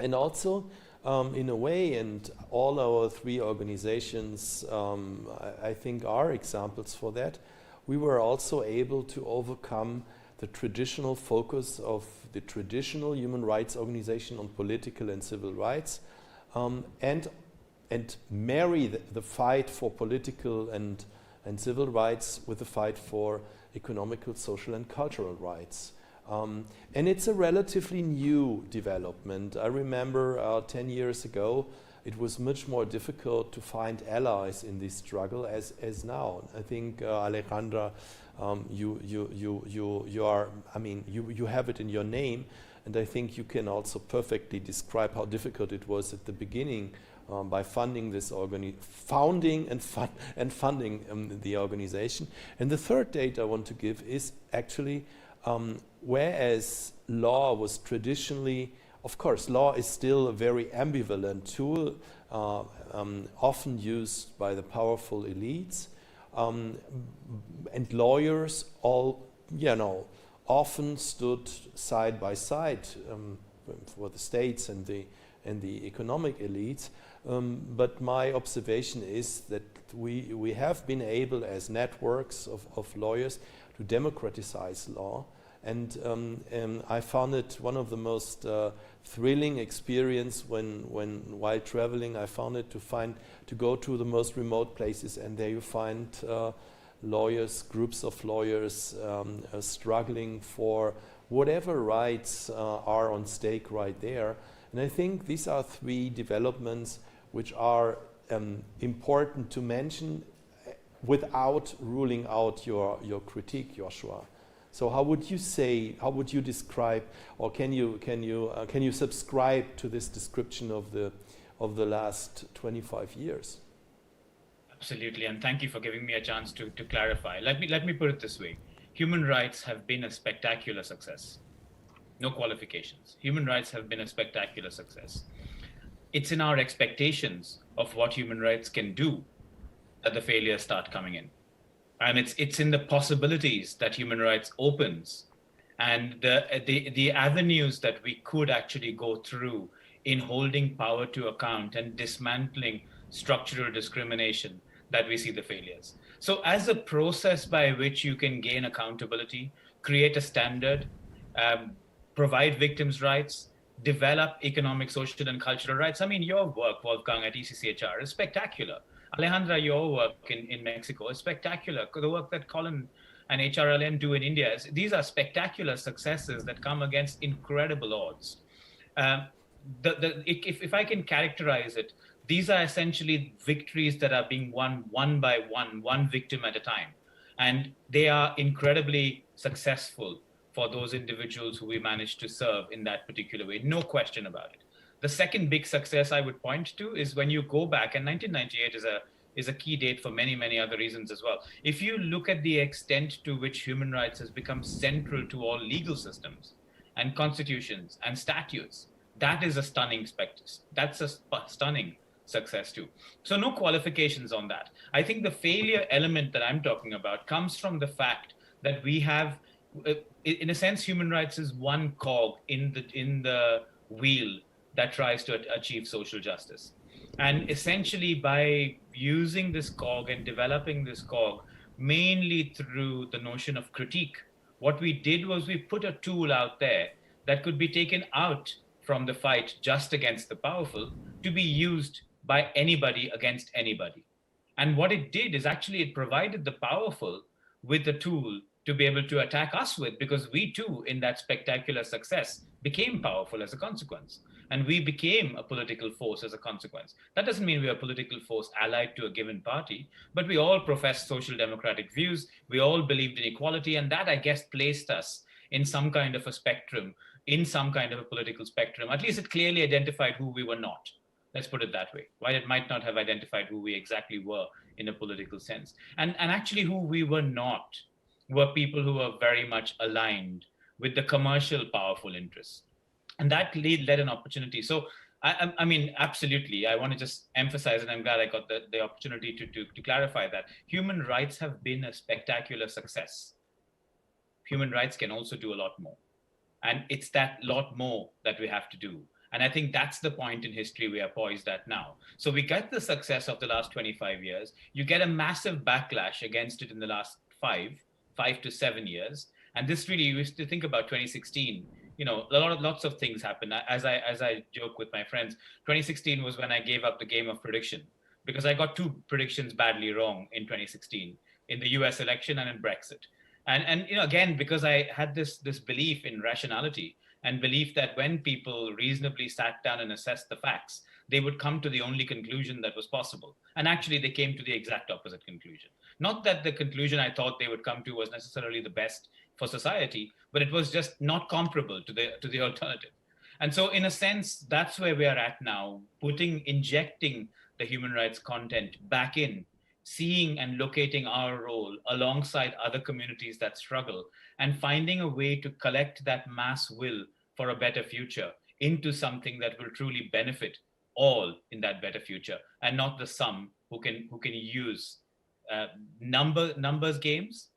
And also, in a way, and all our 3 organizations, I think, are examples for that, we were also able to overcome the traditional focus of the traditional human rights organization on political and civil rights, and marry the fight for political and civil rights with the fight for economical, social, and cultural rights. And it's a relatively new development. I remember 10 years ago, it was much more difficult to find allies in this struggle as now. I think Alejandra, you are, I mean, you have it in your name, and I think you can also perfectly describe how difficult it was at the beginning by funding this funding the organization. And the third data I want to give is actually whereas law was traditionally, of course, law is still a very ambivalent tool, often used by the powerful elites, and lawyers all, often stood side by side for the states and the economic elites. But my observation is that we have been able, as networks of lawyers, to democratize law. And I found it one of the most thrilling experience while traveling. I found it to go to the most remote places, and there you find lawyers, groups of lawyers struggling for whatever rights are on stake right there. And I think these are three developments which are important to mention without ruling out your critique, Joshua. So how would you describe, or can you subscribe to this description of the last 25 years? Absolutely, and thank you for giving me a chance to clarify. Let me put it this way. Human rights have been a spectacular success. No qualifications. Human rights have been a spectacular success. It's in our expectations of what human rights can do that the failures start coming in. And it's in the possibilities that human rights opens, and the avenues that we could actually go through in holding power to account and dismantling structural discrimination that we see the failures. So as a process by which you can gain accountability, create a standard, provide victims' rights, develop economic, social, and cultural rights. I mean, your work, Wolfgang, at ECCHR is spectacular. Alejandra, your work in Mexico is spectacular. The work that Colin and HRLN do in India, these are spectacular successes that come against incredible odds. If I can characterize it, these are essentially victories that are being won one by one victim at a time. And they are incredibly successful for those individuals who we managed to serve in that particular way, no question about it. The second big success I would point to is when you go back, and 1998 is a key date for many, many other reasons as well. If you look at the extent to which human rights has become central to all legal systems and constitutions and statutes, that is a stunning that's a stunning success too. So no qualifications on that. I think the failure element that I'm talking about comes from the fact that we have, in a sense, human rights is one cog in the wheel that tries to achieve social justice. And essentially by using this cog and developing this cog, mainly through the notion of critique, what we did was we put a tool out there that could be taken out from the fight just against the powerful to be used by anybody against anybody. And what it did is actually it provided the powerful with a tool to be able to attack us with, because we too, in that spectacular success, became powerful as a consequence. And we became a political force as a consequence. That doesn't mean we are a political force allied to a given party, but we all professed social democratic views. We all believed in equality. And that, I guess, placed us in some kind of a spectrum, in some kind of a political spectrum. At least it clearly identified who we were not. Let's put it that way. While it might not have identified who we exactly were in a political sense. And actually who we were not were people who were very much aligned with the commercial powerful interests. And that led an opportunity. So, I mean, absolutely, I want to just emphasize, and I'm glad I got the opportunity to clarify that human rights have been a spectacular success. Human rights can also do a lot more. And it's that lot more that we have to do. And I think that's the point in history we are poised at now. So we get the success of the last 25 years. You get a massive backlash against it in the last 5 to 7 years. And this really, you used to think about 2016, lots of things happened. As I joke with my friends, 2016 was when I gave up the game of prediction, because I got 2 predictions badly wrong in 2016, in the US election and in Brexit. And again, because I had this belief in rationality, and belief that when people reasonably sat down and assessed the facts, they would come to the only conclusion that was possible. And actually, they came to the exact opposite conclusion. Not that the conclusion I thought they would come to was necessarily the best for society, but it was just not comparable to the alternative. And so in a sense, that's where we are at now, injecting the human rights content back in, seeing and locating our role alongside other communities that struggle, and finding a way to collect that mass will for a better future into something that will truly benefit all in that better future, and not the some who can use numbers games,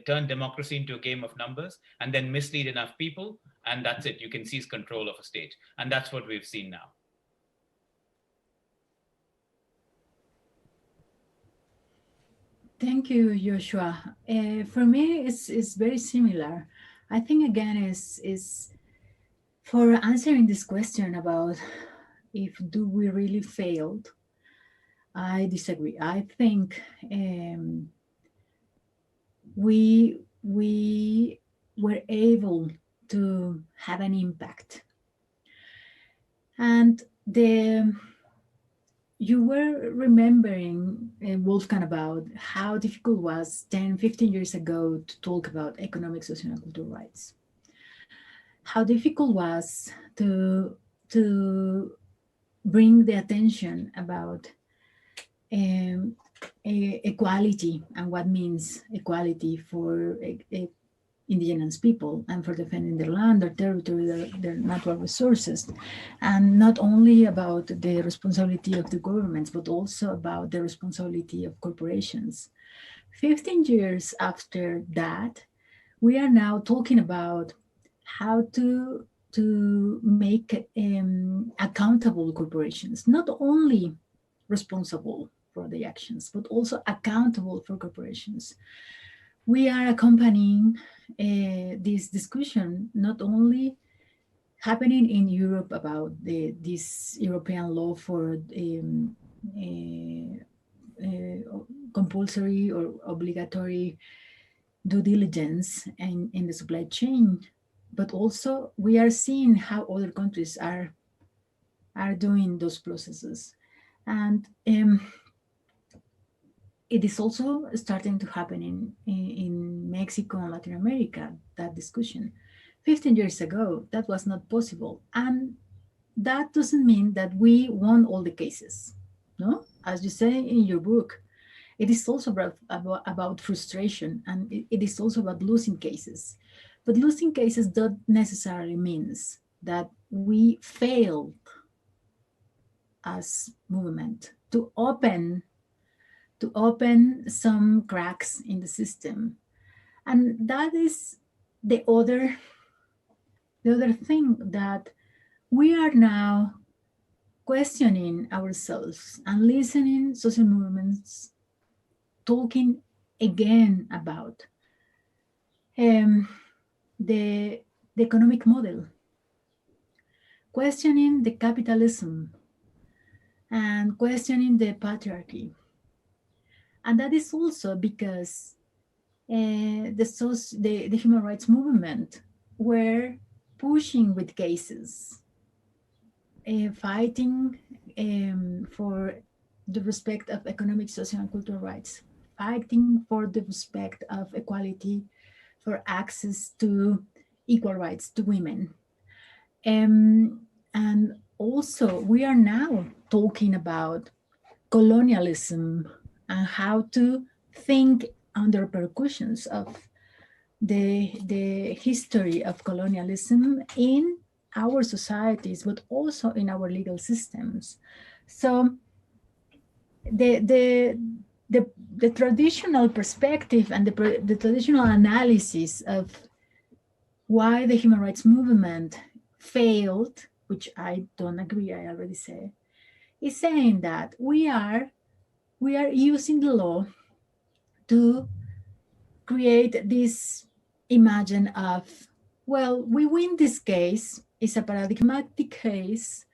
turn democracy into a game of numbers, and then mislead enough people, and that's it. You can seize control of a state, and that's what we've seen now. Thank you, Joshua. For me, it's very similar. I think again is for answering this question about if do we really failed. I disagree. I think we were able to have an impact. And you were remembering, Wolfgang, about how difficult it was 10, 15 years ago to talk about economic, social, and cultural rights. How difficult was to bring the attention about equality and what means equality for indigenous people and for defending their land, their territory, their natural resources, and not only about the responsibility of the governments, but also about the responsibility of corporations. 15 years after that, we are now talking about how to make accountable corporations, not only responsible for the actions, but also accountable for corporations. We are accompanying this discussion not only happening in Europe about this European law for compulsory or obligatory due diligence in the supply chain, but also we are seeing how other countries are doing those processes. And it is also starting to happen in Mexico and Latin America, that discussion. 15 years ago, that was not possible. And that doesn't mean that we won all the cases, no? As you say in your book, it is also about frustration, and it is also about losing cases. But losing cases don't necessarily means that we failed as movement to open some cracks in the system. And that is the other thing, that we are now questioning ourselves and listening social movements talking again about the economic model, questioning the capitalism and questioning the patriarchy. And that is also because the human rights movement were pushing with cases, fighting for the respect of economic, social, and cultural rights, fighting for the respect of equality, for access to equal rights to women. And also, we are now talking about colonialism and how to think on the repercussions of the history of colonialism in our societies, but also in our legal systems. So the traditional perspective and the traditional analysis of why the human rights movement failed, which I don't agree, I already said, is saying that we are using the law to create this imagine of, well, we win this case, it's a paradigmatic case,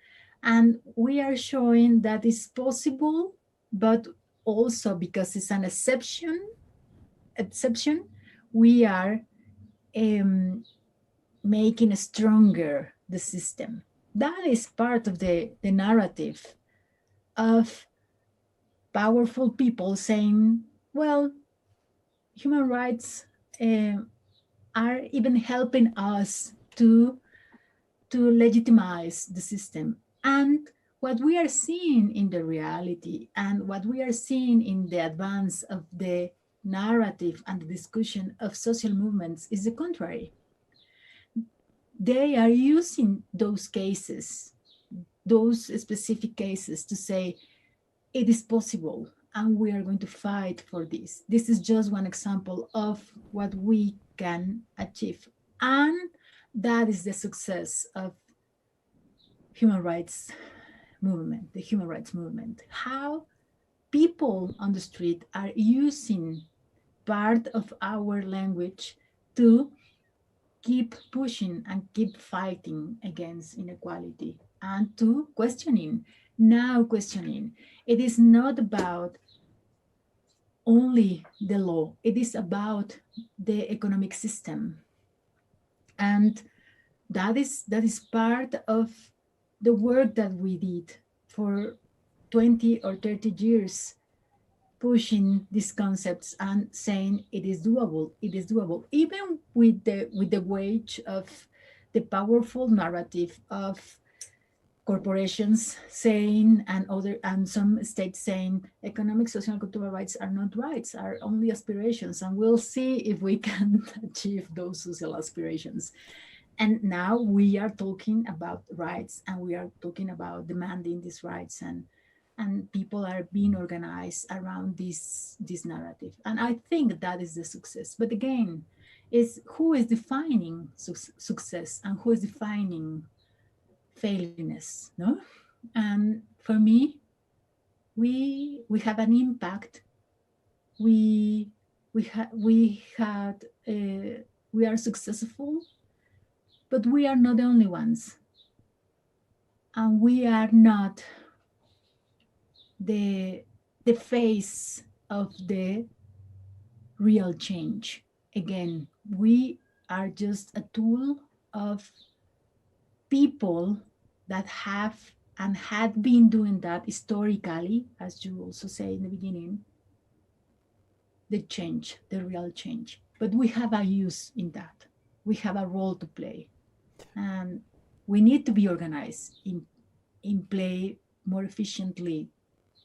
and we are showing that it's possible, but also because it's an exception, we are making stronger the system. That is part of the narrative of powerful people saying, well, human rights are even helping us to legitimize the system. And what we are seeing in the reality and what we are seeing in the advance of the narrative and the discussion of social movements is the contrary. They are using those cases, those specific cases, to say it is possible and we are going to fight for this. This is just one example of what we can achieve. And that is the success of human rights movement, the human rights movement. How people on the street are using part of our language to keep pushing and keep fighting against inequality and to questioning. It is not about only the law, it is about the economic system. And that is part of the work that we did for 20 or 30 years, pushing these concepts and saying it is doable, even with the weight of the powerful narrative of corporations saying and some states saying economic, social, and cultural rights are not rights, are only aspirations, and we'll see if we can achieve those social aspirations. And now we are talking about rights, and we are talking about demanding these rights, and people are being organized around this narrative. And I think that is the success. But again, is who is defining success and who is defining failiness, no? And for me, we have an impact. We are successful, but we are not the only ones, and we are not the face of the real change. Again, we are just a tool of people that have and had been doing that historically, as you also say in the beginning, the change, the real change. But we have a use in that. We have a role to play. And we need to be organized in play more efficiently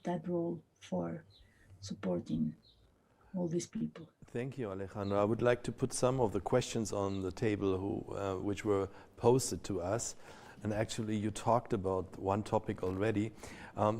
that role for supporting all these people. Thank you, Alejandra. I would like to put some of the questions on the table which were posted to us. And actually, you talked about one topic already.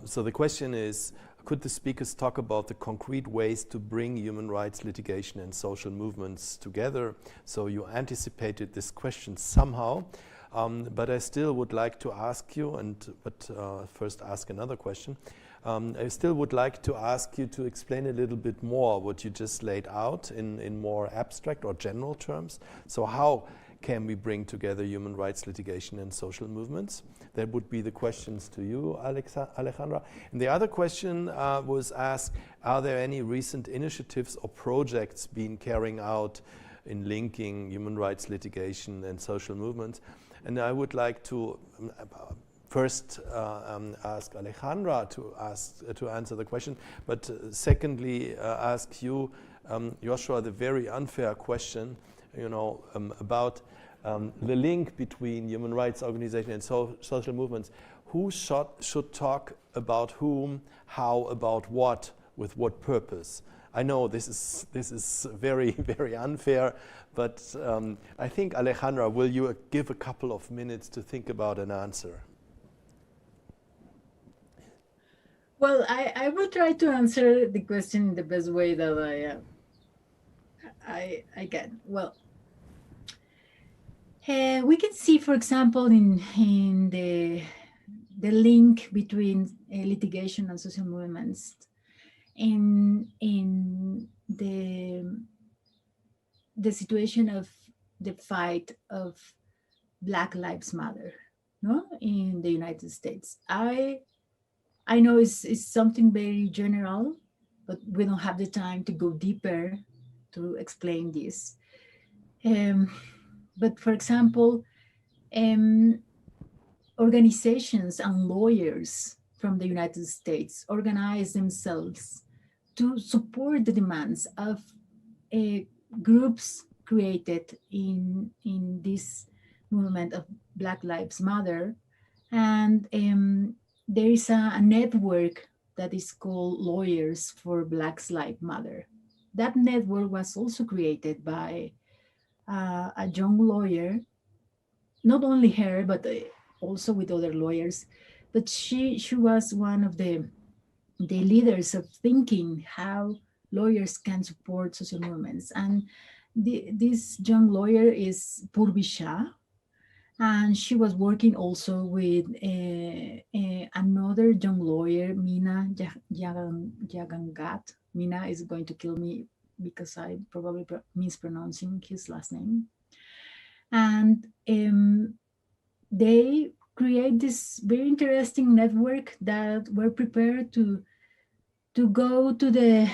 So the question is, could the speakers talk about the concrete ways to bring human rights litigation and social movements together? So you anticipated this question somehow. But I still would like to ask you, but first ask another question. I still would like to ask you to explain a little bit more what you just laid out in more abstract or general terms. So how can we bring together human rights litigation and social movements? That would be the questions to you, Alejandra. And the other question was asked, are there any recent initiatives or projects being carried out in linking human rights litigation and social movements? And I would like to first ask Alejandra to answer the question, but secondly ask you, Joshua, the very unfair question, about the link between human rights organization and social movements. Who should talk about whom, how, about what, with what purpose? I know this is very, very unfair, but I think, Alejandra, will you give a couple of minutes to think about an answer? Well, I will try to answer the question in the best way that I can. Well, we can see, for example, in the link between litigation and social movements in the situation of the fight of Black Lives Matter, no, in the United States. I know it's something very general, but we don't have the time to go deeper to explain this. But for example, organizations and lawyers from the United States organize themselves to support the demands of groups created in this movement of Black Lives Matter. And there is a network that is called Lawyers for Black Lives Matter. That network was also created by a young lawyer, not only her, but also with other lawyers. But she was one of the leaders of thinking how lawyers can support social movements. And this young lawyer is Purvi Shah, and she was working also with another young lawyer, Mina Jagangat. Mina is going to kill me because I probably mispronouncing his last name. And they create this very interesting network that were prepared to go to the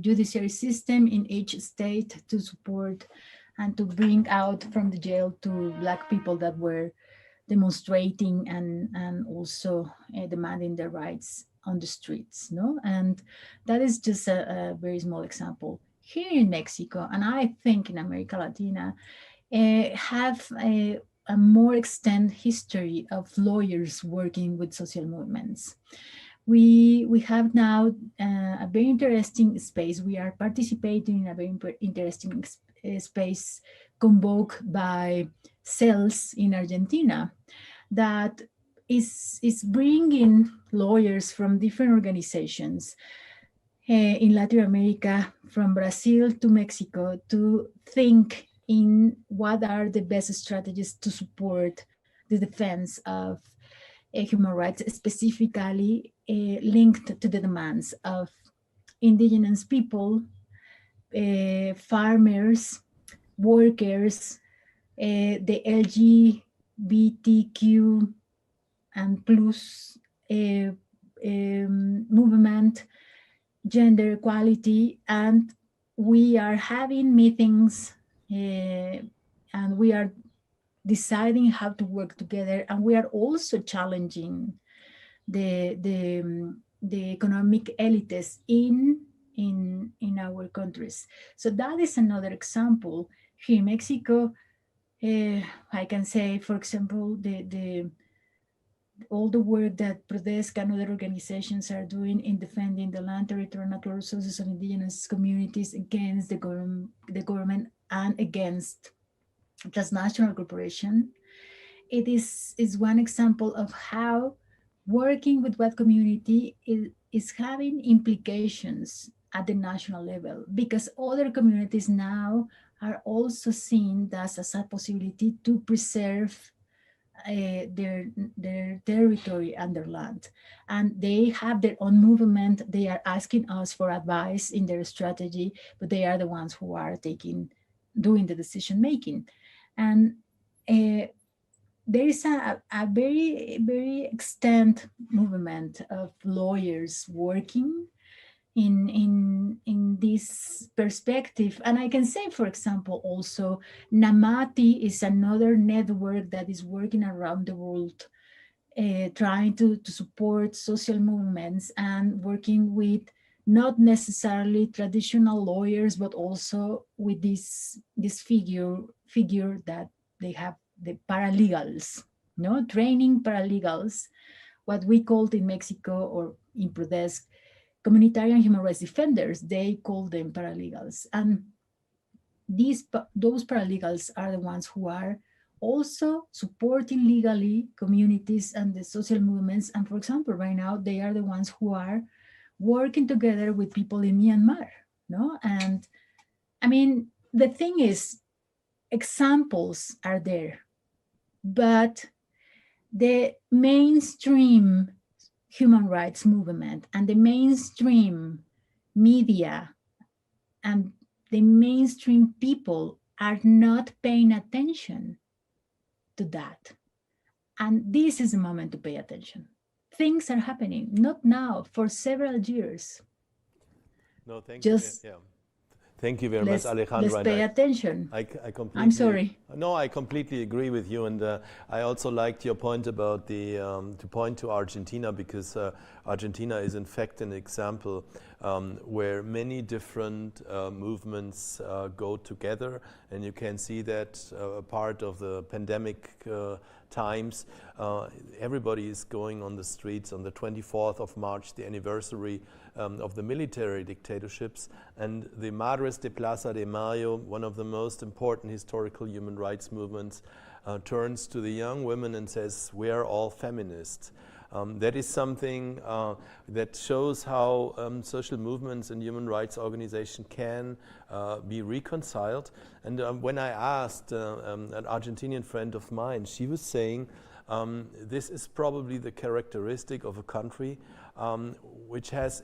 judiciary system in each state to support and to bring out from the jail to Black people that were demonstrating and also demanding their rights on the streets. No, and that is just a very small example. Here in Mexico, and I think in America Latina, have a more extended history of lawyers working with social movements. We have now a very interesting space. We are participating in a very interesting space convoked by CELS in Argentina that is bringing lawyers from different organizations in Latin America, from Brazil to Mexico, to think in what are the best strategies to support the defense of human rights, specifically linked to the demands of indigenous people, farmers, workers, the LGBTQ and plus movement, gender equality, and we are having meetings and we are deciding how to work together, and we are also challenging the economic elites in our countries. So that is another example. Here in Mexico, I can say, for example, all the work that ProDESC and other organizations are doing in defending the land, territory, and natural resources of indigenous communities against the government and against transnational corporation. It is one example of how working with what community is having implications at the national level, because other communities now are also seen as a possibility to preserve their territory and their land. And they have their own movement. They are asking us for advice in their strategy, but they are the ones who are doing the decision making. And there is a very, very extent movement of lawyers working in this perspective. And I can say, for example, also Namati is another network that is working around the world, trying to support social movements and working with not necessarily traditional lawyers, but also with this figure that they have, the paralegals, no, training paralegals, what we called in Mexico or in ProDESC communitarian human rights defenders. They call them paralegals, and those paralegals are the ones who are also supporting legally communities and the social movements. And for example, right now they are the ones who are working together with people in Myanmar, no? And I mean, the thing is, examples are there, but the mainstream human rights movement and the mainstream media and the mainstream people are not paying attention to that. And this is a moment to pay attention. Things are happening, not now, for several years. No, thank Just you. Yeah. Thank you very much, Alejandra. Let's pay attention. I completely, I'm sorry. No, I completely agree with you, and I also liked your point about to point to Argentina, because Argentina is in fact an example where many different movements go together, and you can see that part of the pandemic times, everybody is going on the streets on the 24th of March, the anniversary of the military dictatorships, and the Madres de Plaza de Mayo, one of the most important historical human rights movements, turns to the young women and says, "We are all feminists." That is something that shows how social movements and human rights organizations can be reconciled. And when I asked an Argentinian friend of mine, she was saying, this is probably the characteristic of a country which has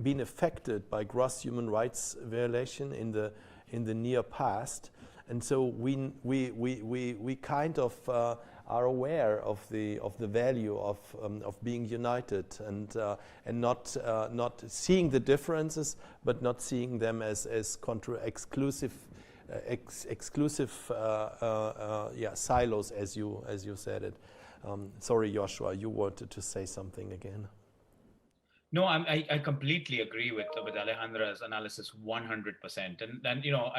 been affected by gross human rights violation in the near past, and so we kind of are aware of the value of being united, and not seeing the differences, but not seeing them as exclusive silos, as you said it. Sorry, Joshua, you wanted to say something again. No, I completely agree with Alejandra's analysis 100%. And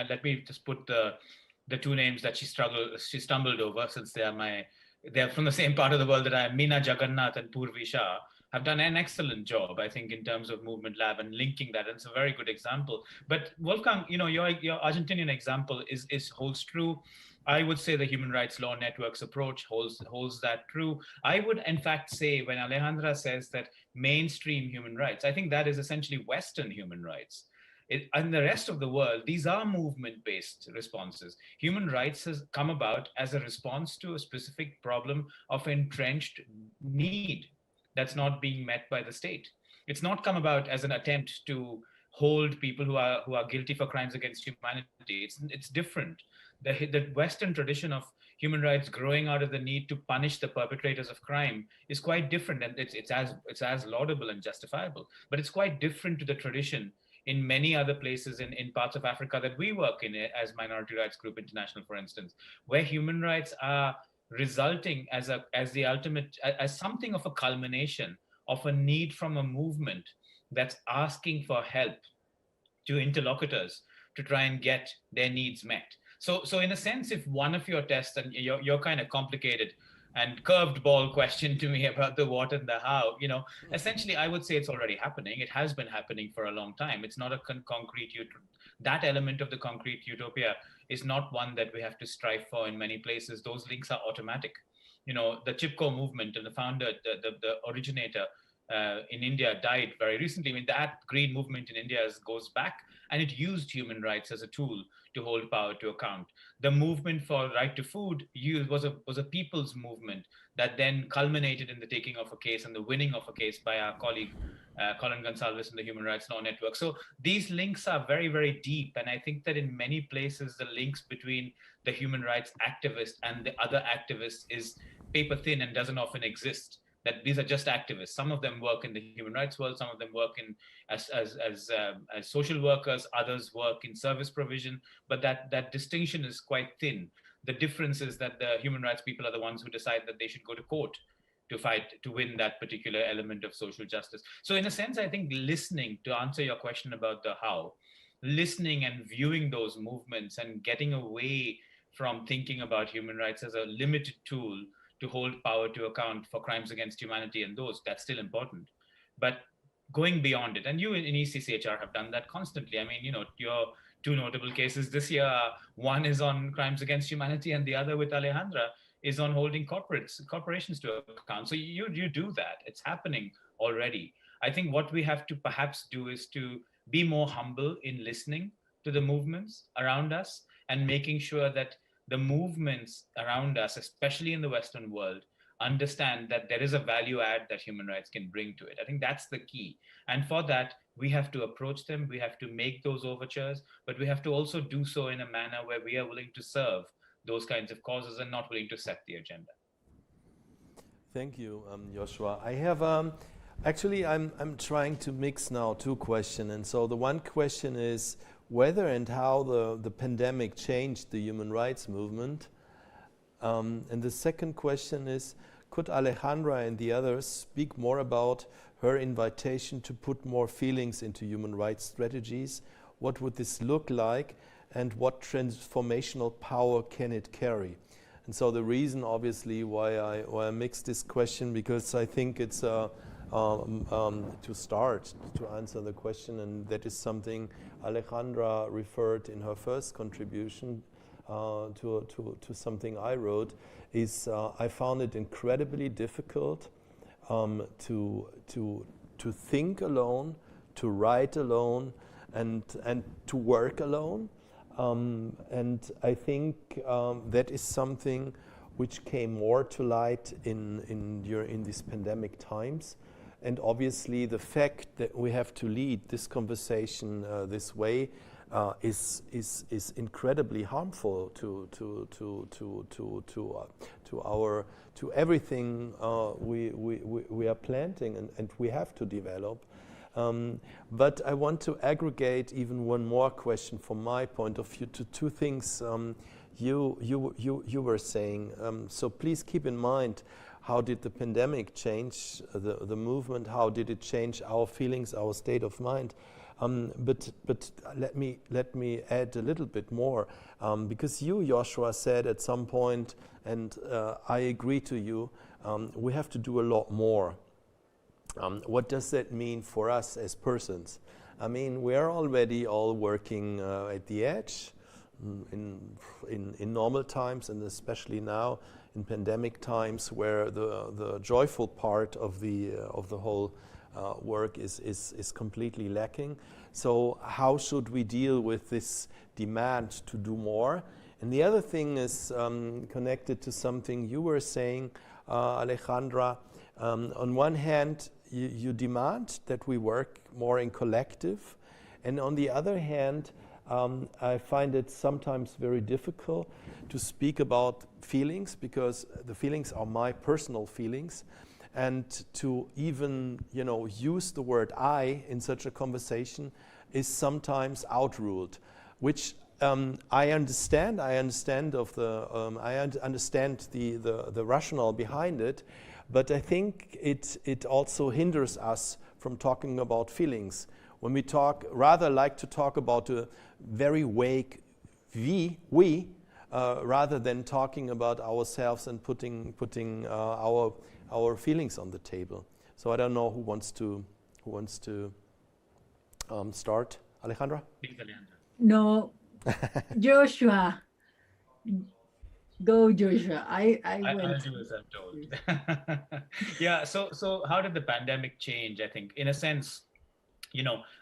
let me just put the two names that she stumbled over, since they're from the same part of the world that I am. Meena Jagannath and Purvi Shah have done an excellent job, I think, in terms of Movement Lab and linking that. And it's a very good example. But Wolfgang, your Argentinian example holds true. I would say the Human Rights Law Network's approach holds that true. I would, in fact, say when Alejandra says that mainstream human rights, I think that is essentially Western human rights. In the rest of the world, these are movement-based responses. Human rights has come about as a response to a specific problem of entrenched need that's not being met by the state. It's not come about as an attempt to hold people who are guilty for crimes against humanity. It's different. The Western tradition of human rights growing out of the need to punish the perpetrators of crime is quite different, and it's as laudable and justifiable. But it's quite different to the tradition in many other places in parts of Africa that we work in as Minority Rights Group International, for instance, where human rights are resulting as the ultimate, as something of a culmination of a need from a movement that's asking for help to interlocutors to try and get their needs met. So in a sense, if one of your tests, and your kind of complicated and curved ball question to me about the what and the how, essentially I would say it's already happening. It has been happening for a long time. It's not a concrete, that element of the concrete utopia is not one that we have to strive for in many places. Those links are automatic. The Chipko movement and the founder, the originator in India died very recently. I mean, that green movement in India goes back, and it used human rights as a tool to hold power to account. The movement for right to food was a people's movement that then culminated in the taking of a case and the winning of a case by our colleague Colin Gonsalves in the Human Rights Law Network. So these links are very, very deep, and I think that in many places the links between the human rights activist and the other activists is paper thin and doesn't often exist. That these are just activists. Some of them work in the human rights world, some of them work as social workers, others work in service provision, but that distinction is quite thin. The difference is that the human rights people are the ones who decide that they should go to court to fight to win that particular element of social justice. So in a sense, I think listening, to answer your question about the how, listening and viewing those movements and getting away from thinking about human rights as a limited tool to hold power to account for crimes against humanity, and that's still important. But going beyond it, and you in ECCHR have done that constantly. I mean, your two notable cases this year, one is on crimes against humanity, and the other with Alejandra is on holding corporations to account. So you do that. It's happening already. I think what we have to perhaps do is to be more humble in listening to the movements around us and making sure that the movements around us, especially in the Western world, understand that there is a value add that human rights can bring to it. I think that's the key. And for that, we have to approach them, we have to make those overtures, but we have to also do so in a manner where we are willing to serve those kinds of causes and not willing to set the agenda. Thank you, Joshua. I have, actually, I'm trying to mix now two questions. And so the one question is, whether and how the pandemic changed the human rights movement. And the second question is, could Alejandra and the others speak more about her invitation to put more feelings into human rights strategies? What would this look like, and what transformational power can it carry? And so the reason, obviously, why I mixed this question, because I think it's to start to answer the question, and that is something Alejandra referred in her first contribution to something I wrote, is I found it incredibly difficult to think alone, to write alone, and to work alone. And I think that is something which came more to light in these pandemic times. And obviously the fact that we have to lead this conversation this way is incredibly harmful to everything we are planting and we have to develop. But I want to aggregate even one more question from my point of view to two things you were saying. So please keep in mind, how did the pandemic change the movement? How did it change our feelings, our state of mind? But let me add a little bit more, because you, Joshua, said at some point, and I agree to you, we have to do a lot more. What does that mean for us as persons? I mean, we are already all working at the edge in normal times, and especially now in pandemic times, where the joyful part of the whole work is completely lacking. So how should we deal with this demand to do more? And the other thing is connected to something you were saying, Alejandra. On one hand, you demand that we work more in collective, and on the other hand, I find it sometimes very difficult to speak about feelings, because the feelings are my personal feelings, and to even use the word I in such a conversation is sometimes outruled, which I understand. I understand the rationale behind it. But I think it also hinders us from talking about feelings. When we rather like to talk about a very vague we, rather than talking about ourselves and putting our feelings on the table. So I don't know who wants to start. Alejandra? No, Joshua. Go, Joshua. I'll do as I'm told. Yeah. So how did the pandemic change? I think, in a sense,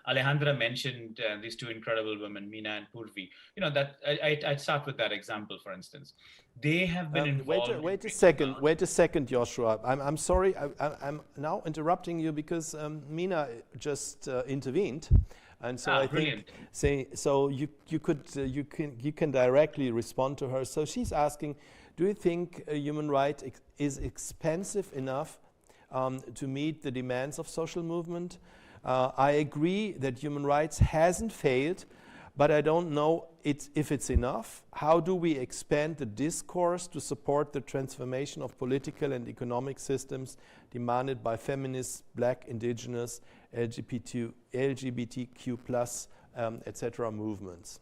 Alejandra mentioned these two incredible women, Mina and Purvi. That I'd start with that example, for instance. They have been involved. Wait a second, Joshua. I'm sorry. I'm now interrupting you because Mina just intervened. And so I brilliant. think, so you can directly respond to her. So she's asking, do you think human rights is expensive enough to meet the demands of social movement? I agree that human rights hasn't failed, but I don't know if it's enough. How do we expand the discourse to support the transformation of political and economic systems demanded by feminists, Black, Indigenous, LGBTQ+, etc. movements?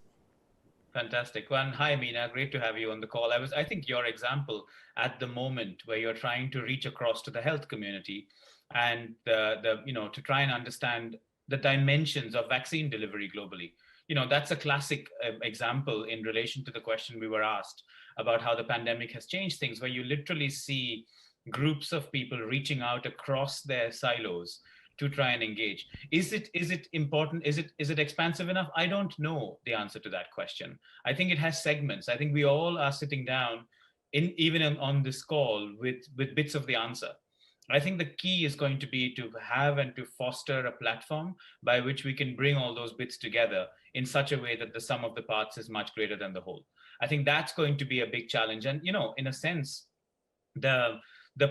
Fantastic. Well, hi, Mina. Great to have you on the call. I think your example at the moment where you're trying to reach across to the health community and to try and understand the dimensions of vaccine delivery globally. That's a classic example in relation to the question we were asked about how the pandemic has changed things, where you literally see groups of people reaching out across their silos to try and engage. Is it important? Is it expansive enough? I don't know the answer to that question. I think it has segments. I think we all are sitting down even on this call with bits of the answer. I think the key is going to be to have and to foster a platform by which we can bring all those bits together in such a way that the sum of the parts is much greater than the whole. I think that's going to be a big challenge. And, in a sense, the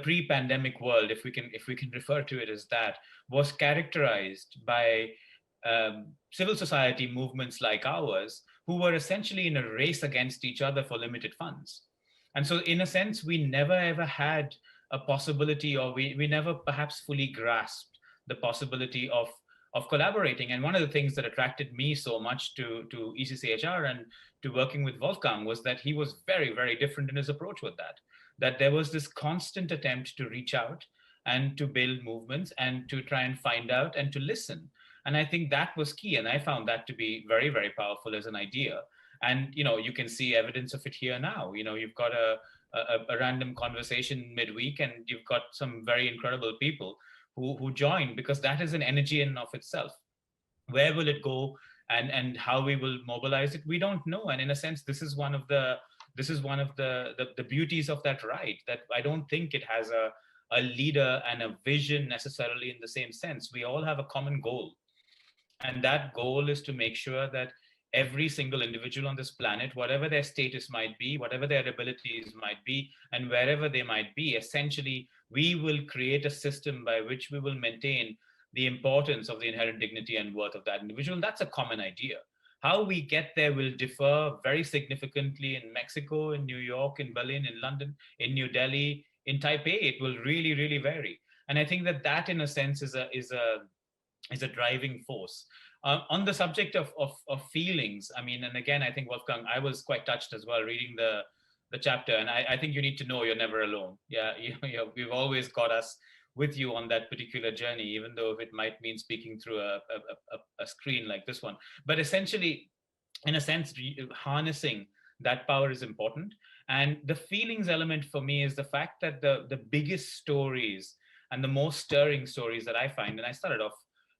pre-pandemic world, if we can refer to it as that, was characterized by civil society movements like ours, who were essentially in a race against each other for limited funds. And so in a sense, we never ever had a possibility, or we never perhaps fully grasped the possibility of collaborating. And one of the things that attracted me so much to ECCHR and to working with Wolfgang was that he was very, very different in his approach with that. That there was this constant attempt to reach out and to build movements and to try and find out and to listen. And I think that was key. And I found that to be very, very powerful as an idea. And, you know, you can see evidence of it here now. You know, you've got a random conversation midweek and you've got some very incredible people who join, because that is an energy in and of itself. Where will it go and how we will mobilize it? We don't know. And in a sense, this is one of the beauties of that ride, that I don't think it has a leader and a vision necessarily in the same sense. We all have a common goal. And that goal is to make sure that every single individual on this planet, whatever their status might be, whatever their abilities might be, and wherever they might be, essentially, we will create a system by which we will maintain the importance of the inherent dignity and worth of that individual. And that's a common idea. How we get there will differ very significantly in Mexico, in New York, in Berlin, in London, in New Delhi, in Taipei. It will really, really vary. And I think that in a sense is a driving force. On the subject of feelings, I mean, and again, I think, Wolfgang, I was quite touched as well reading the chapter, and I think you need to know you're never alone. Yeah, we've always got us with you on that particular journey, even though it might mean speaking through a screen like this one. But essentially, in a sense, harnessing that power is important. And the feelings element for me is the fact that the biggest stories and the most stirring stories that I find, and I started off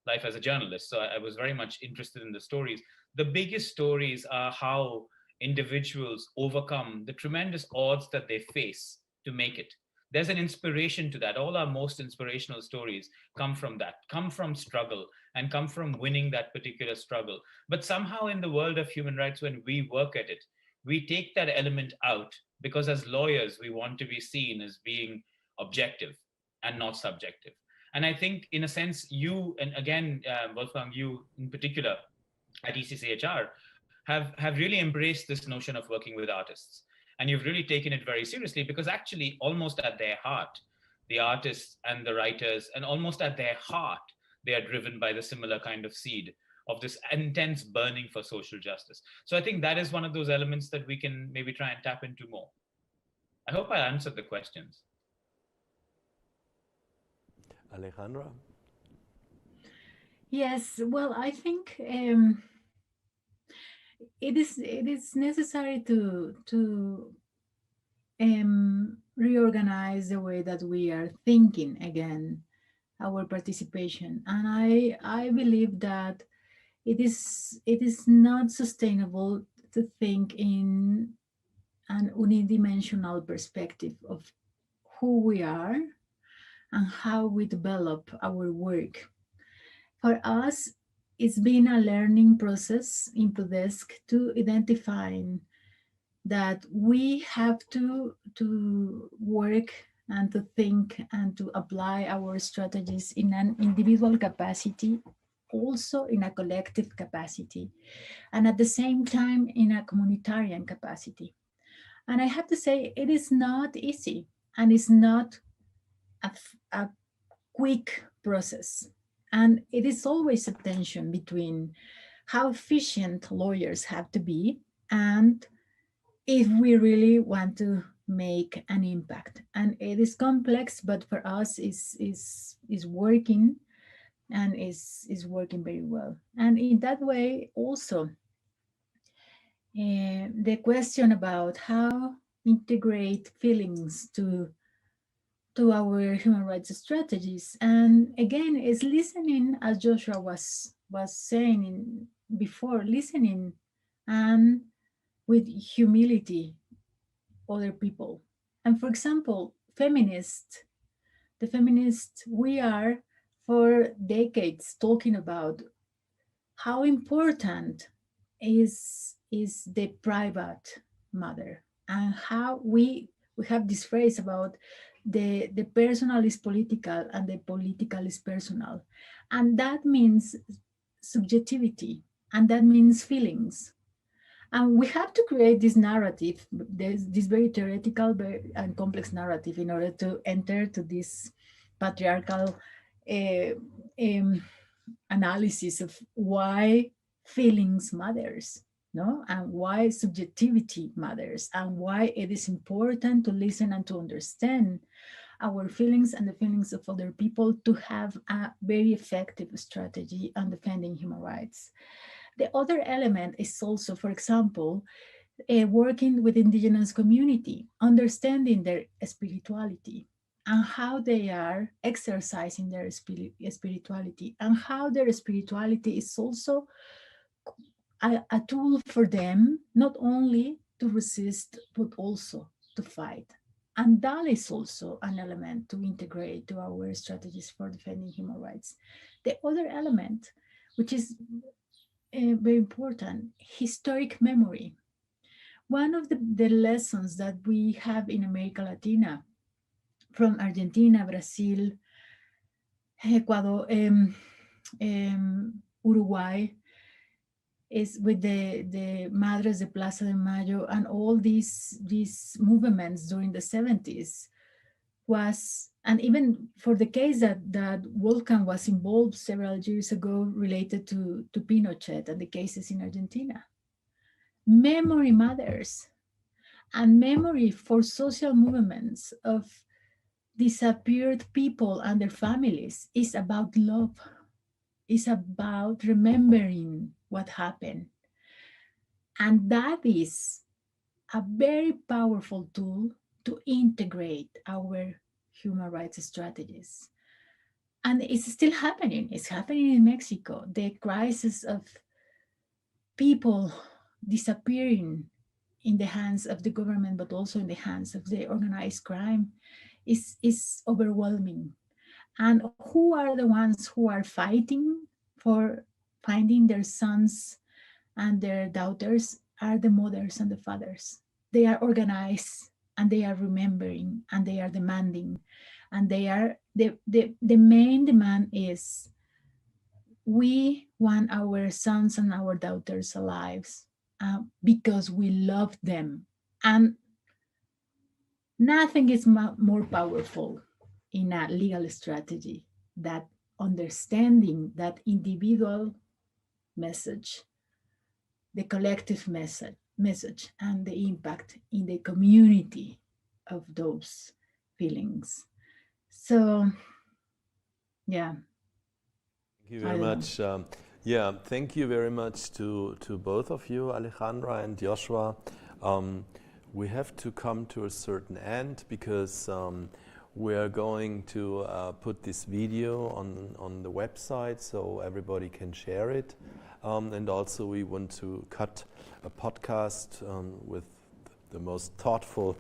life as a journalist, so I was very much interested in the stories. The biggest stories are how individuals overcome the tremendous odds that they face to make it. There's an inspiration to that. All our most inspirational stories come from that, come from struggle, and come from winning that particular struggle. But somehow in the world of human rights, when we work at it, we take that element out, because as lawyers, we want to be seen as being objective and not subjective. And I think, in a sense, you, and again, Wolfgang, you in particular at ECCHR, have really embraced this notion of working with artists. And you've really taken it very seriously, because actually, almost at their heart, the artists and the writers, and almost at their heart, they are driven by the similar kind of seed of this intense burning for social justice. So I think that is one of those elements that we can maybe try and tap into more. I hope I answered the questions. Alejandra? Yes, well, I think it is necessary to reorganize the way that we are thinking again, our participation. And I believe that it is not sustainable to think in an unidimensional perspective of who we are and how we develop our work. For us, it's been a learning process in ProDESC to identify that we have to work and to think and to apply our strategies in an individual capacity, also in a collective capacity, and at the same time in a communitarian capacity. And I have to say, it is not easy, and it's not a quick process. And it is always a tension between how efficient lawyers have to be and if we really want to make an impact. And it is complex, but for us is working, and is working very well. And in that way also, the question about how integrate feelings to our human rights strategies, and again, is listening, as Joshua was saying before, listening and with humility other people. And for example, the feminists, we are for decades talking about how important is the private matter, and how we have this phrase about the personal is political and the political is personal. And that means subjectivity, and that means feelings. And we have to create this narrative, this very theoretical and complex narrative, in order to enter to this patriarchal analysis of why feelings matters, no, and why subjectivity matters, and why it is important to listen and to understand our feelings and the feelings of other people to have a very effective strategy on defending human rights. The other element is also, for example, working with indigenous community, understanding their spirituality and how they are exercising their spirituality, and how their spirituality is also a tool for them, not only to resist, but also to fight. And that is also an element to integrate to our strategies for defending human rights. The other element, which is very important, historic memory. One of the lessons that we have in America Latina, from Argentina, Brazil, Ecuador, Uruguay, is with the Madres de Plaza de Mayo and all these movements during the 70s was, and even for the case that Wolfgang was involved several years ago related to Pinochet and the cases in Argentina. Memory matters, and memory for social movements of disappeared people and their families is about love, is about remembering what happened. And that is a very powerful tool to integrate our human rights strategies. And it's still happening. It's happening in Mexico. The crisis of people disappearing in the hands of the government, but also in the hands of the organized crime is overwhelming. And who are the ones who are fighting for finding their sons and their daughters are the mothers and the fathers. They are organized and they are remembering and they are demanding. And they are the main demand is we want our sons and our daughters alive because we love them. And nothing is more powerful in a legal strategy that understanding that individual message, the collective message, and the impact in the community of those feelings. So, yeah. Thank you very much. Thank you very much to both of you, Alejandra and Joshua. We have to come to a certain end because we are going to put this video on the website so everybody can share it. And also we want to cut a podcast with the most thoughtful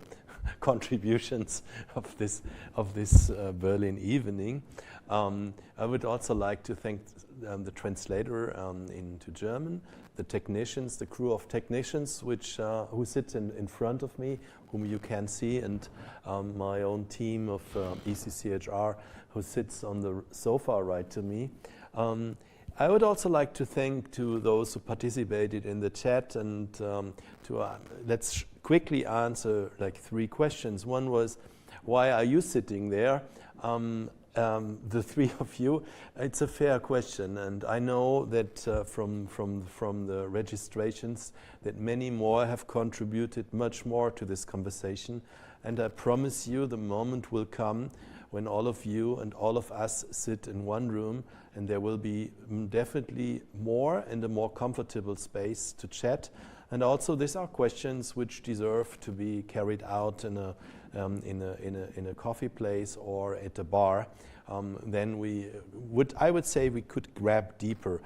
contributions of this Berlin evening. I would also like to thank the translator into German, the technicians, the crew of technicians who sit in front of me, whom you can see, and my own team of ECCHR who sits on the sofa right to me. I would also like to thank to those who participated in the chat, and let's quickly answer like 3 questions. One was, why are you sitting there? The 3 of you, it's a fair question, and I know that from the registrations that many more have contributed much more to this conversation, and I promise you the moment will come when all of you and all of us sit in one room, and there will be definitely more and a more comfortable space to chat. And also these are questions which deserve to be carried out in a coffee place or at a bar. Then I would say we could grab deeper.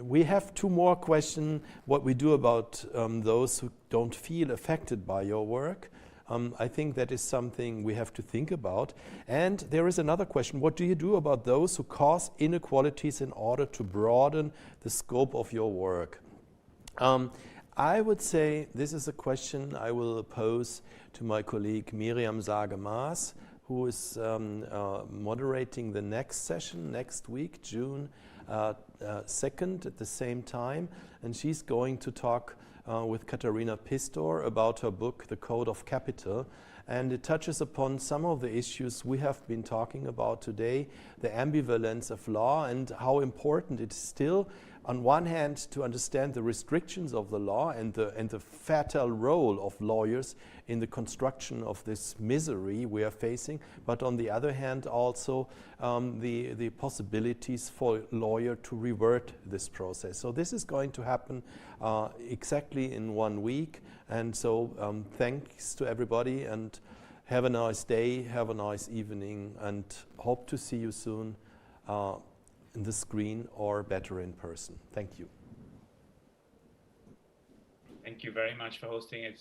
We have 2 more questions, what we do about those who don't feel affected by your work. I think that is something we have to think about. And there is another question, what do you do about those who cause inequalities in order to broaden the scope of your work? I would say this is a question I will pose to my colleague Miriam Sage-Maas, who is moderating the next session next week, June 2nd at the same time, and she's going to talk with Katharina Pistor about her book, The Code of Capital, and it touches upon some of the issues we have been talking about today, the ambivalence of law and how important it is still, on one hand, to understand the restrictions of the law and the fatal role of lawyers in the construction of this misery we are facing, but on the other hand also the possibilities for a lawyer to revert this process. So this is going to happen exactly in 1 week, and so thanks to everybody, and have a nice day, have a nice evening, and hope to see you soon in the screen or better in person. Thank you. Thank you very much for hosting it.